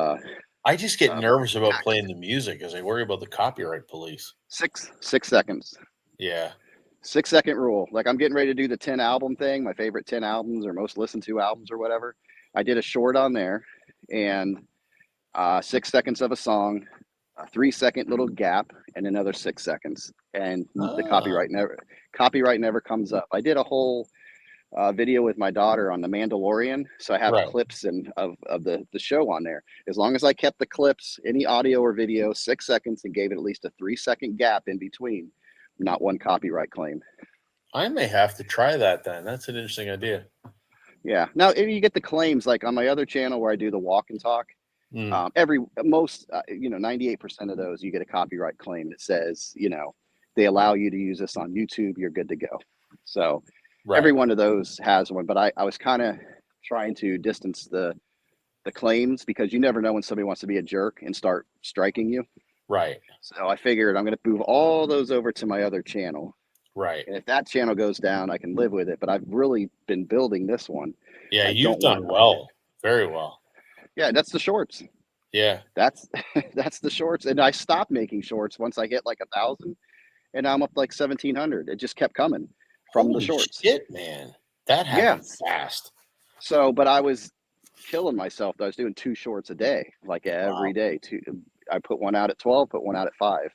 I just get nervous about act. playing the music as I worry about the copyright police. 6 seconds. Yeah. 6 second rule. Like I'm getting ready to do the 10 album thing, my favorite 10 albums or most listened to albums or whatever. I did a short on there and 6 seconds of a song, a 3 second little gap, and another 6 seconds. And the Ah, copyright never comes up. I did a whole video with my daughter on the Mandalorian, so I have right. clips of the show on there. As long as I kept the clips, any audio or video, 6 seconds, and gave it at least a 3 second gap in between, not one copyright claim. I may have to try that then. That's an interesting idea. Yeah. Now, if you get the claims, like on my other channel where I do the walk and talk, Mm, 98% of those you get a copyright claim that says, they allow you to use this on YouTube, you're good to go. So every right. one of those has one, but I was kind of trying to distance the claims because you never know when somebody wants to be a jerk and start striking you. Right. So I figured I'm going to move all those over to my other channel. Right. And if that channel goes down, I can live with it. But I've really been building this one. Yeah, I you've don't want. done well. Very well. Yeah, that's the shorts. Yeah. That's that's the shorts. And I stopped making shorts once I hit like 1,000, and now I'm up like 1,700. It just kept coming from the Holy shorts. shit, man. That Yeah. happened fast. So, but I was killing myself. I was doing 2 shorts a day, like every Wow. day. I put one out at 12, put one out at 5,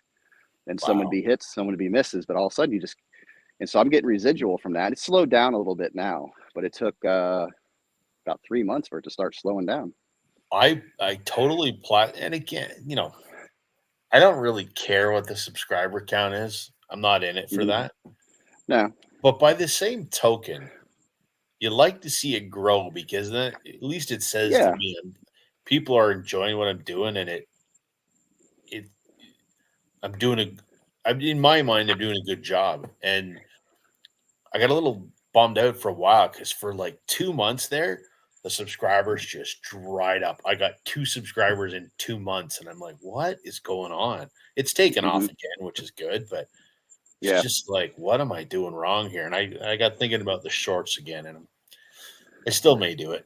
and some would Wow. be hits, some would be misses. But all of a sudden, and so I'm getting residual from that. It's slowed down a little bit now, but it took about 3 months for it to start slowing down. I totally and again, I don't really care what the subscriber count is. I'm not in it for Mhm. that. No, But by the same token, you like to see it grow because then at least it says to yeah, me people are enjoying what I'm doing and it I'm doing in my mind I'm doing a good job. And I got a little bummed out for a while because for like 2 months there, the subscribers just dried up. I got 2 subscribers in 2 months, and I'm like, what is going on? It's taken off hmm again, which is good, but it's yeah. just like, what am I doing wrong here? And I got thinking about the shorts again, and I still may do it.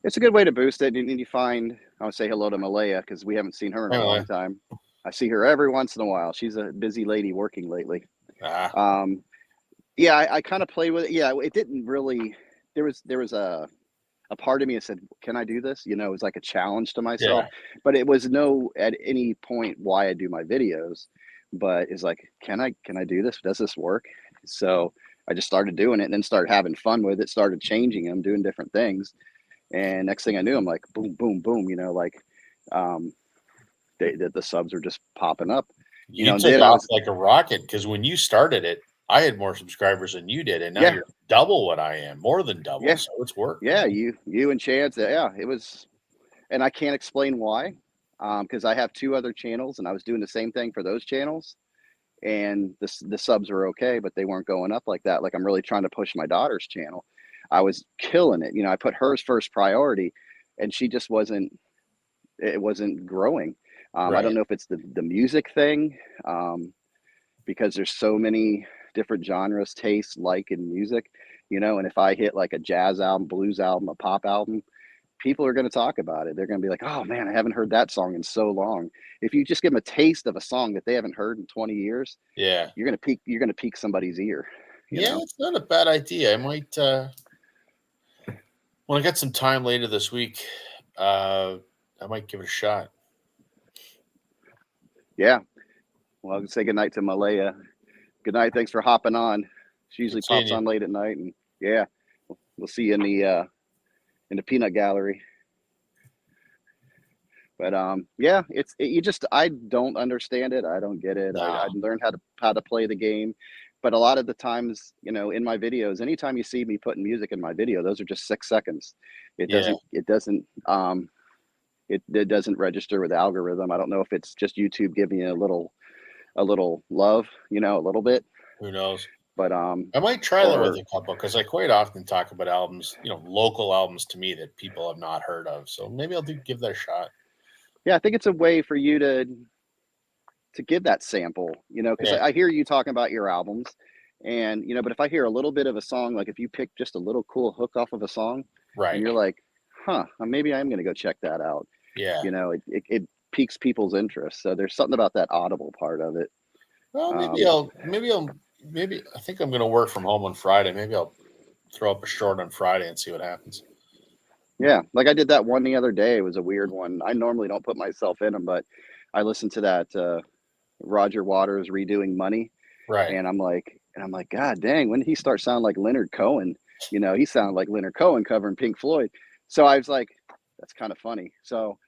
It's a good way to boost it. And you find, I would say hello to Malaya because we haven't seen her in a Anyway, long time. I see her every once in a while. She's a busy lady working lately. ah, Um, yeah, I kind of played with it. Yeah, it didn't really. There was a part of me that said, "Can I do this?" It was like a challenge to myself. yeah, But it was no at any point why I do my videos. But it's like, can I do this? Does this work? So I just started doing it and then started having fun with it. Started changing them, doing different things. And next thing I knew, I'm like, boom, boom, boom. Um, the subs are just popping up. you And took then I off was, like a rocket because when you started it, I had more subscribers than you did, and now yeah, you're double what I am, more than double. yeah, So it's worked, yeah. man. You and Chance, yeah, it was, and I can't explain why, because I have 2 other channels, and I was doing the same thing for those channels, and the subs were okay, but they weren't going up like that. Like I'm really trying to push my daughter's channel. I was killing it. I put hers first priority, and she just wasn't. It wasn't growing. I don't Right. know if it's the music thing, because there's so many different genres, tastes, like in music, and if I hit like a jazz album, blues album, a pop album, people are going to talk about it. They're going to be like, "Oh man, I haven't heard that song in so long." If you just give them a taste of a song that they haven't heard in 20 years, Yeah. you're going to pique somebody's ear, you Yeah, know. it's not a bad idea. I might when I get some time later this week, I might give it a shot. Yeah. Well, I'll say goodnight to Malaya. Good night. Thanks for hopping on. She usually Good seeing pops you. on late at night, and yeah, we'll see you in the peanut gallery. But yeah, I don't understand it. I don't get it. I No. learned how to play the game, but a lot of the times, in my videos, anytime you see me putting music in my video, those are just 6 seconds. It Yeah. doesn't. It doesn't. it doesn't register with the algorithm. I don't know if it's just YouTube giving you a little love, you know, a little bit, Who knows? but I might try that with or a couple because I quite often talk about albums, local albums to me that people have not heard of. So maybe I'll give that a shot. yeah, I think it's a way for you to give that sample, you know, because Yeah, I hear you talking about your albums, and you know, but if I hear a little bit of a song, like if you pick just a little cool hook off of a song, and right. you're like, huh, maybe I'm going to go check that out. Yeah. You know, it piques people's interest. So there's something about that audible part of it. Well, Um, maybe I think I'm going to work from home on Friday. Maybe I'll throw up a short on Friday and see what happens. yeah, like I did that one the other day. It was a weird one. I normally don't put myself in them, but I listened to that Roger Waters redoing Money, Right. and I'm like, God dang, when did he start sounding like Leonard Cohen? You know, he sounded like Leonard Cohen covering Pink Floyd. So I was like, that's kind of funny. So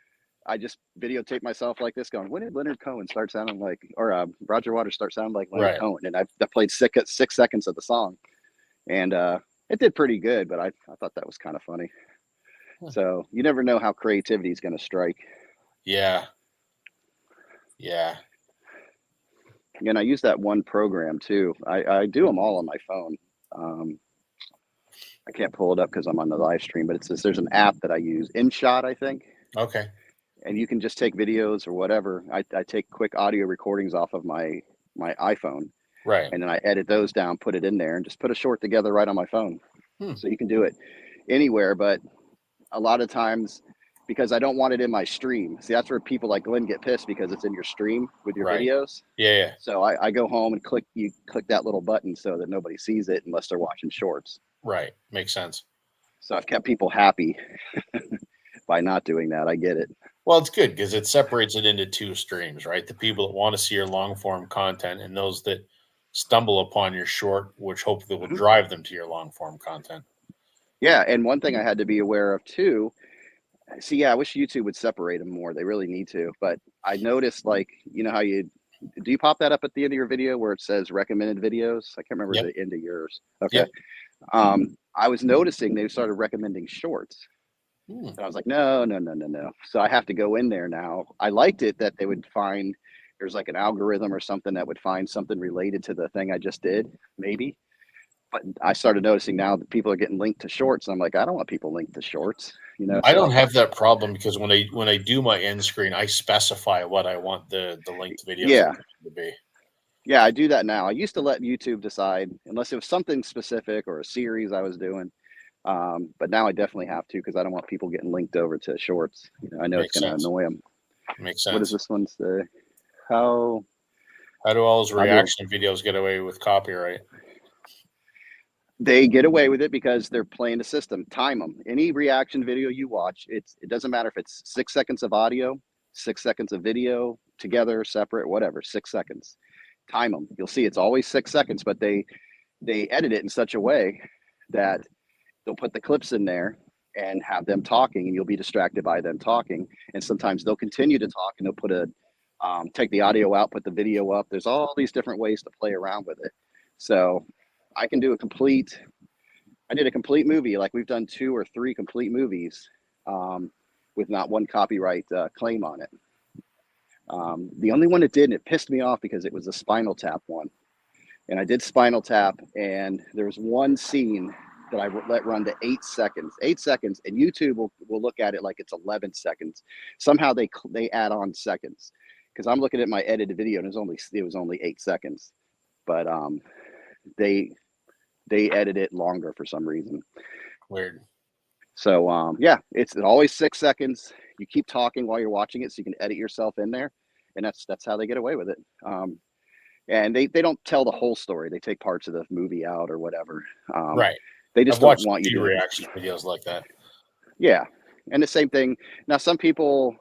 I just videotaped myself like this, going, when did Leonard Cohen start sounding like, or Roger Waters start sounding like Leonard Right. Cohen? And I played 6 seconds of the song, and it did pretty good. But I thought that was kind of funny. Huh. So you never know how creativity is going to strike. Yeah. Yeah. And I use that one program too. I do them all on my phone. I can't pull it up because I'm on the live stream, but there's an app that I use, InShot, I think, Okay. and you can just take videos or whatever. I take quick audio recordings off of my iPhone, Right. and then I edit those down, put it in there, and just put a short together right on my phone. Hmm. So you can do it anywhere, but a lot of times, because I don't want it in my stream. See, that's where people like Glenn get pissed, because it's in your stream with your Right. videos. Yeah. So I go home and click that little button so that nobody sees it unless they're watching shorts. Right. Makes sense. So I've kept people happy by not doing that. I get it. Well, it's good because it separates it into two streams, right? The people that want to see your long form content and those that stumble upon your short, which hopefully will Mhm. drive them to your long form content. Yeah, and one thing I had to be aware of too. See, yeah, I wish YouTube would separate them more. They really need to. But I noticed, like, you know how you pop that up at the end of your video where it says recommended videos? I can't remember Yep. the end of yours. Okay. Yep. I was noticing they started recommending shorts. Hmm. And I was like, no. So I have to go in there now. I liked it that they would find there's like an algorithm or something that would find something related to the thing I just did, maybe. But I started noticing now that people are getting linked to shorts. And I'm like, I don't want people linked to shorts. You know, I so don't have that problem because when I do my end screen, I specify what I want the linked videos yeah. to be. Yeah, I do that now. I used to let YouTube decide unless it was something specific or a series I was doing. But now I definitely have to, because I don't want people getting linked over to shorts. You know, I know Makes it's going to sense. annoy them. Makes What does sense. this one say? How do all those how do- reaction videos get away with copyright? they get away with it because they're playing the system. Time them. Any reaction video you watch, it doesn't matter if it's 6 seconds of audio, 6 seconds of video, together, separate, whatever, 6 seconds. Time them. You'll see it's always 6 seconds, but they edit it in such a way that they'll put the clips in there and have them talking, and you'll be distracted by them talking. And sometimes they'll continue to talk, and they'll put take the audio out, put the video up. There's all these different ways to play around with it. So I can do I did a complete movie. Like, we've done 2 or 3 complete movies with not one copyright claim on it. The only one that did, and it pissed me off because it was a Spinal Tap one. And I did Spinal Tap, and there was one scene that I let run to 8 seconds. 8 seconds, and YouTube will look at it like it's 11 seconds. Somehow they add on seconds, because I'm looking at my edited video and it was only 8 seconds, but they edit it longer for some reason. Weird. So yeah, it's always 6 seconds. You keep talking while you're watching it, so you can edit yourself in there, and that's how they get away with it. And they don't tell the whole story. They take parts of the movie out or whatever. Right. They just I've don't watched want you a few to reaction videos like that. Yeah, and the same thing. Now, some people,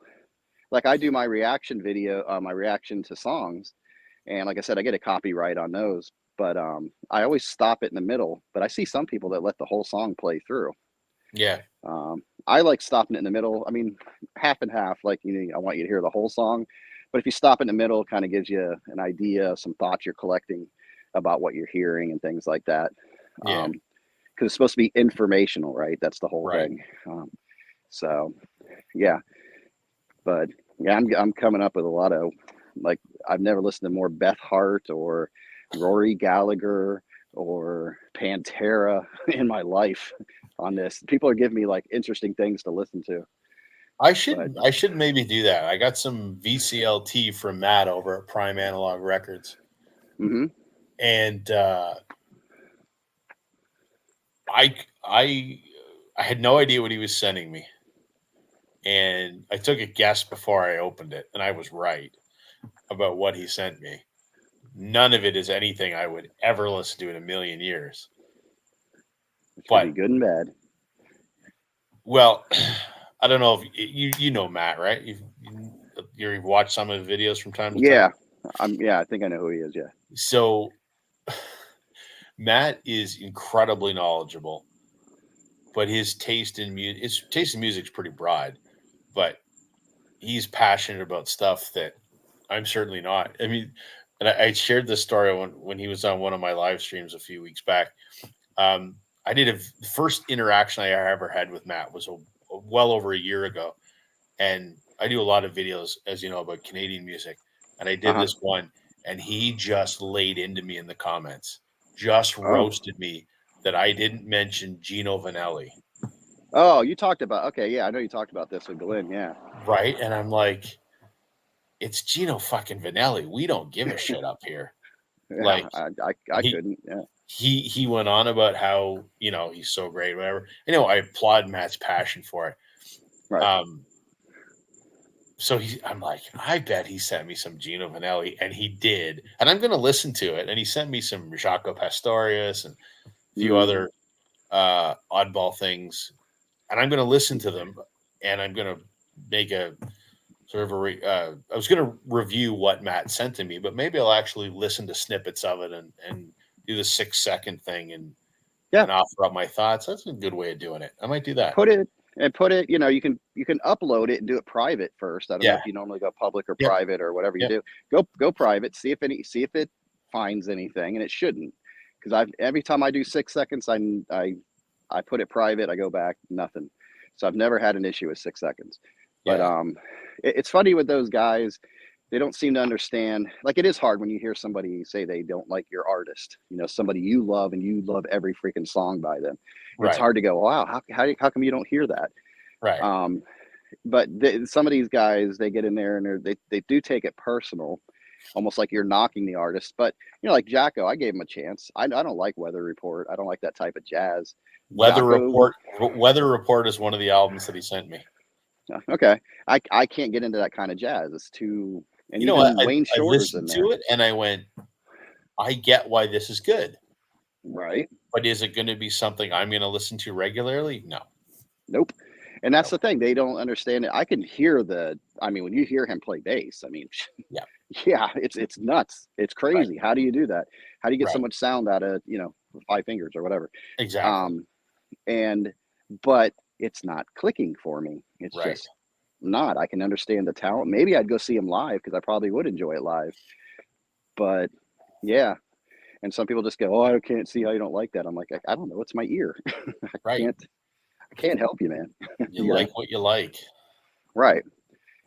like, I do my reaction video, my reaction to songs, and like I said, I get a copyright on those. But I always stop it in the middle. But I see some people that let the whole song play through. Yeah. I like stopping it in the middle. I mean, half and half. Like, I want you to hear the whole song, but if you stop in the middle, it kind of gives you an idea, some thoughts you're collecting about what you're hearing and things like that. Yeah. Because it's supposed to be informational, right? That's the whole Right. thing. So, yeah, But yeah, I'm coming up with a lot of, like, I've never listened to more Beth Hart or Rory Gallagher or Pantera in my life on this. People are giving me like interesting things to listen to. I But should maybe do that. I got some VCLT from Matt over at Prime Analog Records, mhm. and I had no idea what he was sending me, and I took a guess before I opened it, and I was right about what he sent me. None of it is anything I would ever listen to in a million years. It could But be good and bad. well, I don't know if you know Matt, right? You've watched some of the videos from time to time. Yeah. I think I know who he is, yeah. So Matt is incredibly knowledgeable, but his taste in music is pretty broad, but he's passionate about stuff that I'm certainly not. I mean, and I shared this story when he was on one of my live streams a few weeks back. I did the first interaction I ever had with Matt was well over a year ago, and I do a lot of videos, as you know, about Canadian music, and I did Uh-huh. this one, and he just laid into me in the comments, just Oh. roasted me that I didn't mention Gino Vanelli, Oh, you talked about, okay, yeah, I know you talked about this with Glenn, yeah. right? And I'm like, it's Gino fucking Vanelli. We don't give a shit up here. Yeah, Like I he couldn't, yeah. he went on about how, you know, he's so great, whatever. You know, I applaud Matt's passion for it. Right. So I'm like, I bet he sent me some Gino Vanelli, and he did. And I'm going to listen to it. And he sent me some Jaco Pastorius and a few Mhm. other oddball things. And I'm going to listen to them, and I'm going to make a sort of I was going to review what Matt sent to me, but maybe I'll actually listen to snippets of it and do the 6-second thing and Yeah. offer up my thoughts. That's a good way of doing it. I might do that. Put it, you know, you can upload it and do it private first. I don't know Yeah. if you normally go public or Yep. private or whatever you Yep. do. Go private, see if it finds anything, and it shouldn't. Because every time I do 6 seconds, I put it private, I go back, nothing. So I've never had an issue with 6 seconds. But Yeah. it's funny with those guys, they don't seem to understand. Like, it is hard when you hear somebody say they don't like your artist, you know, somebody you love and you love every freaking song by them. Right. It's hard to go, wow, how come you don't hear that? Right. But some of these guys, they get in there and they do take it personal, almost like you're knocking the artist. But, you know, like Jaco, I gave him a chance. I don't like Weather Report. I don't like that type of jazz. Weather Jaco, Report is one of the albums that he sent me. okay, I can't get into that kind of jazz. It's too, and You know even what? Wayne I Shorter's in listened there, to it and I went, I get why this is good, right? but is it going to be something I'm going to listen to regularly? No. Nope. And that's Nope. the thing. They don't understand it. I can hear I mean, when you hear him play bass, I mean, Yeah. yeah, it's nuts. It's crazy. How do you do that? How do you get so Right. much sound out of, you know, 5 fingers or whatever? Exactly. But it's not clicking for me. It's Right. just not. I can understand the talent. Maybe I'd go see him live because I probably would enjoy it live. But yeah. And some people just go, "Oh, I can't see how you don't like that." I'm like, I don't know. It's my ear. Right. I can't help you, man. You You know? like what you like. Right.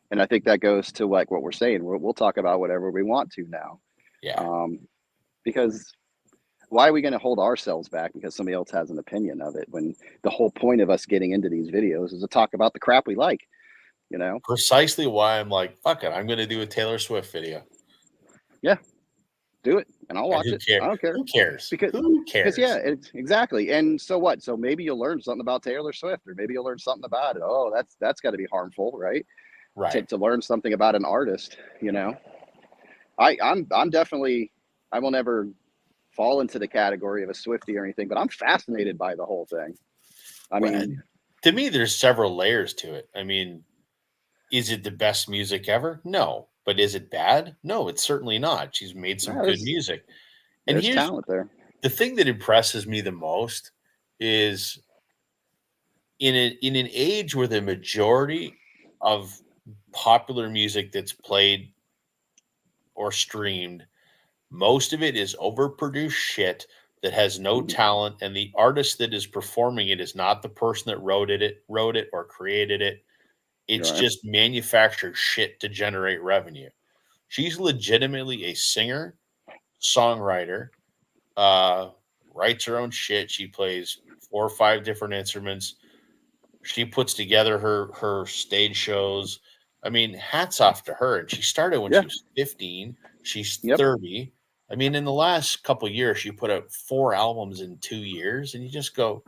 And I think that goes to like what we're saying. We'll talk about whatever we want to now. Yeah. Because why are we going to hold ourselves back because somebody else has an opinion of it when the whole point of us getting into these videos is to talk about the crap we like, you know? Precisely why I'm like, fuck it. I'm going to do a Taylor Swift video. Yeah, do it and I'll And watch who it. cares? I don't care. Who cares? Because Who cares? yeah, it's exactly. And so what? So maybe you'll learn something about Taylor Swift, or maybe you'll learn something about it. Oh, that's got to be harmful, right? Right. To learn something about an artist, you know. I'm definitely, I will never fall into the category of a Swiftie or anything, but I'm fascinated by the whole thing. I mean, to me, there's several layers to it. I mean, is it the best music ever? No. But is it bad? No, it's certainly not. She's made some yeah, good music. And there's here's talent there. the thing that impresses me the most is in an age where the majority of popular music that's played or streamed, most of it is overproduced shit that has no talent, and the artist that is performing it is not the person that wrote it or created it. It's Right. just manufactured shit to generate revenue. She's legitimately a singer, songwriter, writes her own shit. She plays 4 or 5 different instruments. She puts together her stage shows. I mean, hats off to her. And she started when Yeah. she was 15. She's Yep. 30. I mean, in the last couple of years, she put out 4 albums in 2 years, and you just go,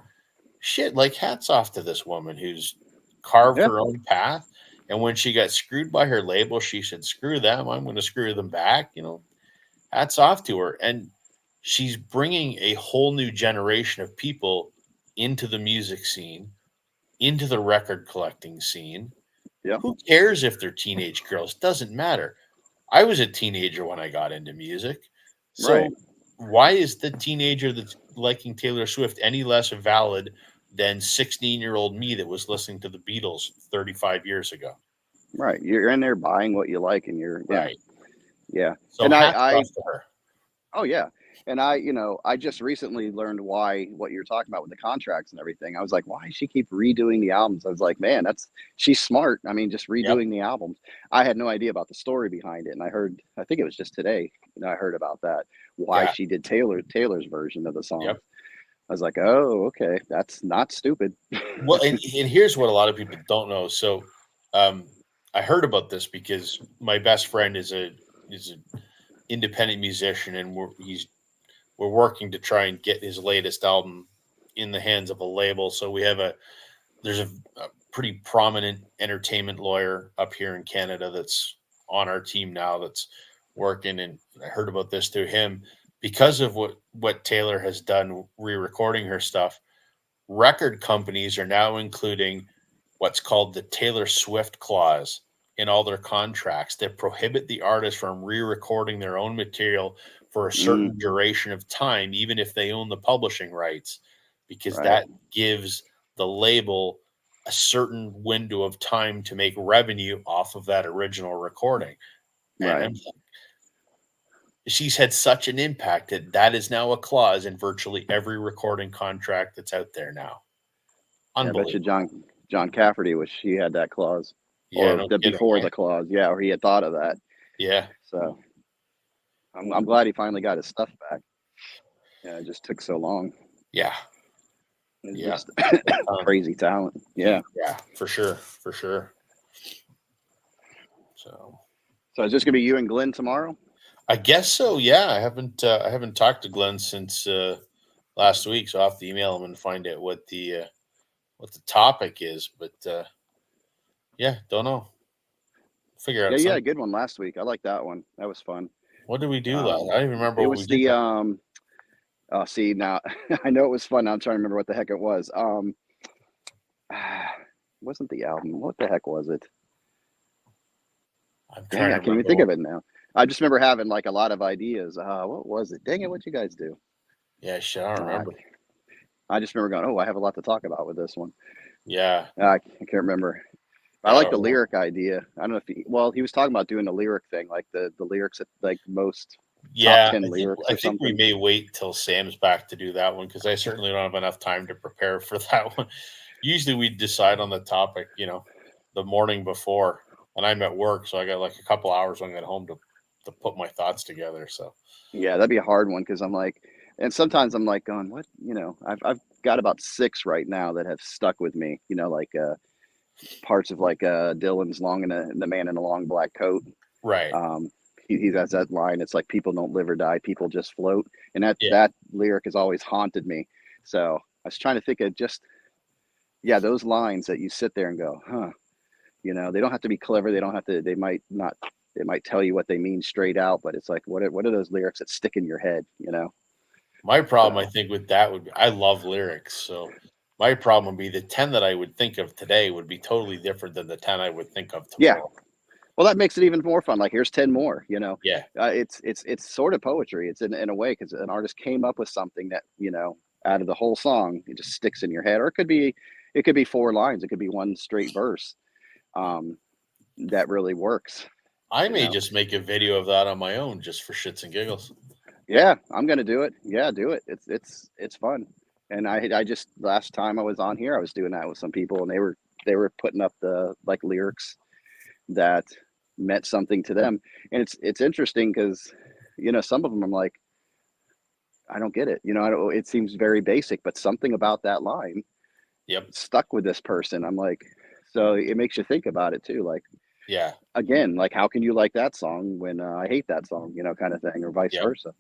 shit, like hats off to this woman who's carved Yeah. her own path. And when she got screwed by her label, she said, screw them. I'm going to screw them back. Hats off to her. And she's bringing a whole new generation of people into the music scene, into the record collecting scene. Yeah. Who cares if they're teenage girls? Doesn't matter. I was a teenager when I got into music. So Right. why is the teenager that's liking Taylor Swift any less valid than 16-year-old me that was listening to the Beatles 35 years ago? Right. You're in there buying what you like, and you're Right. Yeah. So And hats I off to her. Oh yeah. And I just recently learned why what you're talking about with the contracts and everything. I was like, why does she keep redoing the albums? I was like, man, she's smart. I mean, just Yep. redoing the albums. I had no idea about the story behind it. And I think it was just today, I heard about that, why Yeah. she did Taylor's version of the song. Yep. I was like, oh, okay. That's not stupid. Well, and here's what a lot of people don't know. So, I heard about this because my best friend is a independent musician, and we're working to try and get his latest album in the hands of a label. So there's a pretty prominent entertainment lawyer up here in Canada that's on our team now that's working, and I heard about this through him because of what Taylor has done re-recording her stuff. Record companies are now including what's called the Taylor Swift clause in all their contracts that prohibit the artist from re-recording their own material for a certain duration of time, even if they own the publishing rights, because Right. that gives the label a certain window of time to make revenue off of that original recording. Right. And she's had such an impact that is now a clause in virtually every recording contract that's out there now. I bet you Unbelievable. John Cafferty he had that clause. Yeah, Or no kidding, before eh? the clause. Yeah, or he had thought of that. Yeah. So I'm glad he finally got his stuff back. Yeah, it just took so long. Yeah. It's Yeah. just crazy talent. Yeah. Yeah, for sure. For sure. So So is this gonna be you and Glenn tomorrow? I guess so. Yeah. I haven't talked to Glenn since last week, so I'll have to email him and find out what the topic is. But yeah, don't know. Figure Yeah, out you had a something. good one last week. I like that one. That was fun. What did we do last? I don't even remember It what we was did. the oh, see now I know it was fun. Now I'm trying to remember what the heck it was. Wasn't the album? What the heck was it? I'm Dang, trying I to can't even remember. think of it now. I just remember having like a lot of ideas. What was it? Dang it, what'd you guys do? Yeah, shit, I don't remember. I just remember going, oh, I have a lot to talk about with this one. Yeah. I can't remember. I Yeah, I like the don't remember. lyric idea. I don't know if he was talking about doing the lyric thing, like the lyrics at like most Yeah, top 10 I lyrics or think we something. may wait till Sam's back to do that one because I certainly don't have enough time to prepare for that one. Usually we decide on the topic, the morning before, and I'm at work, so I got like a couple hours when I get home to put my thoughts together. So Yeah, that'd be a hard one because I'm like, and sometimes I'm like going, what? I've got about 6 right now that have stuck with me. Like parts of like Dylan's the man in a long black coat. right, He has that line. It's like people don't live or die, people just float, and yeah, that lyric has always haunted me. So I was trying to think of just those lines that you sit there and go, huh. They don't have to be clever. They don't have to. They might not. They might tell you what they mean straight out, but it's like, what are those lyrics that stick in your head? My problem, I So think, with that would be I love lyrics, so my problem would be the 10 that I would think of today would be totally different than the 10 I would think of yeah. tomorrow. Well, that makes it even more fun. Like, here's 10 more. Yeah, It's sort of poetry. It's in a way because an artist came up with something that out of the whole song, it just sticks in your head. Or it could be 4 lines. It could be one straight verse. That really works. I You may know. just make a video of that on my own just for shits and giggles. Yeah, I'm gonna do it. Yeah, do it. It's fun. And I just last time I was on here, I was doing that with some people, and they were putting up the like lyrics that meant something to them. And it's interesting because, you know, some of them I'm like, I don't get it. You know, it seems very basic, but something about that line Yep. stuck with this person. I'm like, so it makes you think about it too. Like, Yeah. again, like how can you like that song when I hate that song, you know, kind of thing, or vice Yep. versa.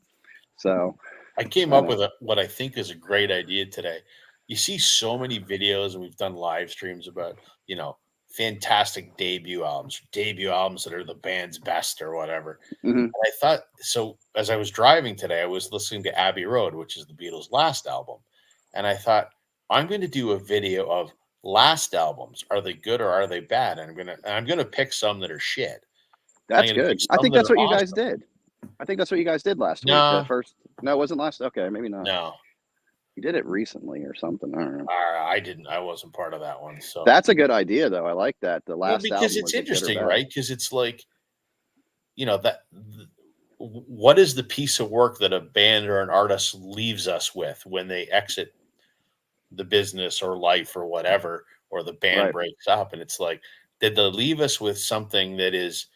So I came up with what I think is a great idea today. You see so many videos, and we've done live streams about, you know, fantastic debut albums that are the band's best or whatever. mhm. And I thought, so as I was driving today, I was listening to Abbey Road, which is the Beatles' last album. And I thought, I'm going to do a video of last albums. Are they good or are they bad? And I'm gonna pick some that are shit. That's I'm gonna good. pick I some think that that's are what you guys awesome. did. I think that's what you guys did last week. No, No, it wasn't last. Okay, maybe not. no, You did it recently or something. I don't know. I didn't. I wasn't part of that one. So That's a good idea, though. I like that. The well, last because album it's was it good or interesting, bad? right? Because it's like, you know, what is the piece of work that a band or an artist leaves us with when they exit the business or life or whatever, or the band Right. breaks up? And it's like, did they leave us with something that is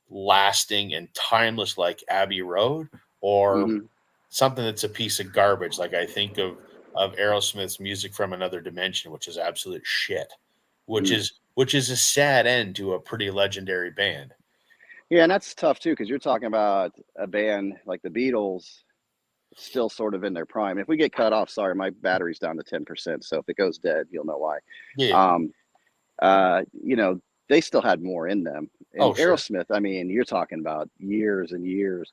lasting and timeless like Abbey Road, or Mhm. something that's a piece of garbage? Like I think of Aerosmith's Music from Another Dimension, which is absolute shit, which Mm. is a sad end to a pretty legendary band. Yeah, and that's tough too because you're talking about a band like the Beatles, still sort of in their prime. If we get cut off, sorry, my battery's down to 10%. So if it goes dead, you'll know why. Yeah. Um, you know, they still had more in them. Oh, And sure. Aerosmith, I mean, you're talking about years and years.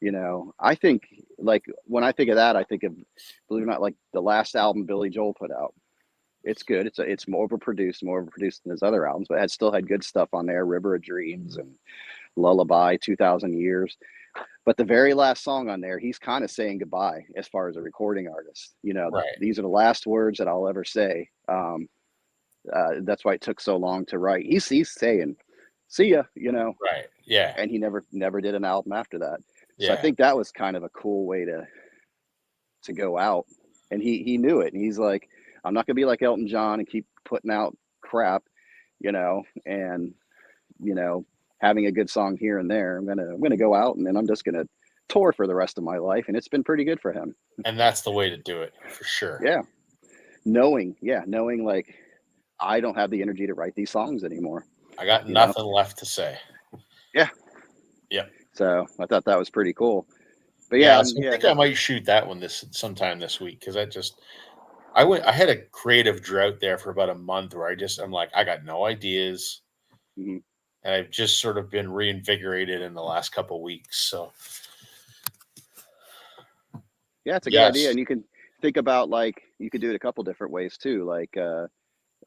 You know, I think like when I think of that, I think of, believe it or not, like the last album Billy Joel put out. It's good. It's more overproduced than his other albums, but it still had good stuff on there. River of Dreams and Lullaby, 2000 Years. But the very last song on there, he's kind of saying goodbye as far as a recording artist. You know, Right. these are the last words that I'll ever say. That's why it took so long to write. He's saying, "See ya," you know, Right. Yeah. and he never did an album after that. So I Yeah. think that was kind of a cool way to go out, and he knew it, and he's like, "I'm not gonna be like Elton John and keep putting out crap, you know, and you know, having a good song here and there. I'm gonna go out, and then I'm just gonna tour for the rest of my life," and it's been pretty good for him. And that's the way to do it for sure. Yeah, knowing like I don't have the energy to write these songs anymore. I got You know? nothing left to say. Yeah. Yep. So I thought that was pretty cool. But Yeah, yeah, so I yeah, think I might shoot that one sometime this week, because I had a creative drought there for about a month where I'm like, I got no ideas. mhm. And I've just sort of been reinvigorated in the last couple of weeks. So Yeah, it's a good yes. idea, and you can think about like you could do it a couple different ways too, like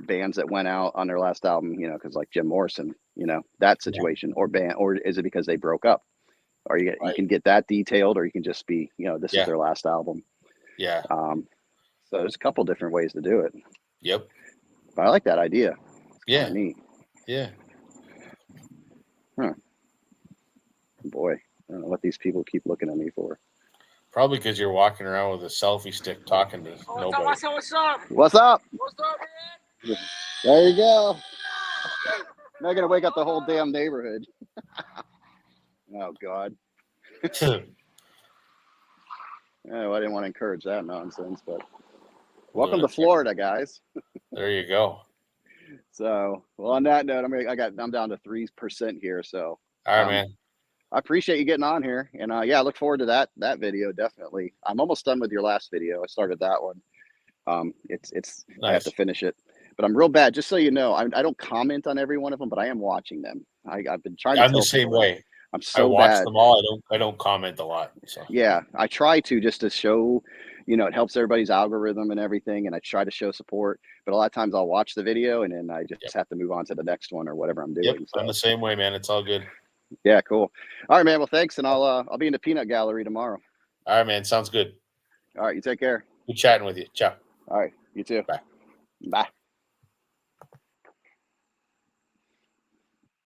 bands that went out on their last album, you know, because like Jim Morrison, you know, that situation, or is it because they broke up? Or you Right. can get that detailed, or you can just be, you know, this Yeah. is their last album. Yeah. So there's a couple different ways to do it. Yep. But I like that idea. It's Yeah. kinda neat. Yeah. Boy, I don't know what these people keep looking at me for. Probably because you're walking around with a selfie stick talking to nobody. What's up? What's up? What's up, man? There you go. Now gonna wake up the whole damn neighborhood. Oh God. Oh, I didn't want to encourage that nonsense, but welcome to Florida, guys. There you go. So, well, on that note, I'm down to 3% here. So, All right, man. I appreciate you getting on here, and yeah, I look forward to that video. Definitely, I'm almost done with your last video. I started that one. It's I have Nice. to finish it, but I'm real bad. Just so you know, I don't comment on every one of them, but I am watching them. I've been trying to. I'm tell the same people way. I'm I so watch bad. them all. I don't comment a lot. So Yeah, I try to just to show, you know, it helps everybody's algorithm and everything, and I try to show support. But a lot of times I'll watch the video and then I just Yep. have to move on to the next one or whatever I'm doing. yep, So I'm the same way, man. It's all good. yeah, cool. All right, man. Well, thanks, and I'll be in the peanut gallery tomorrow. All right, man. Sounds good. All right, you take care. Good chatting with you. Ciao. All right, you too. Bye. Bye.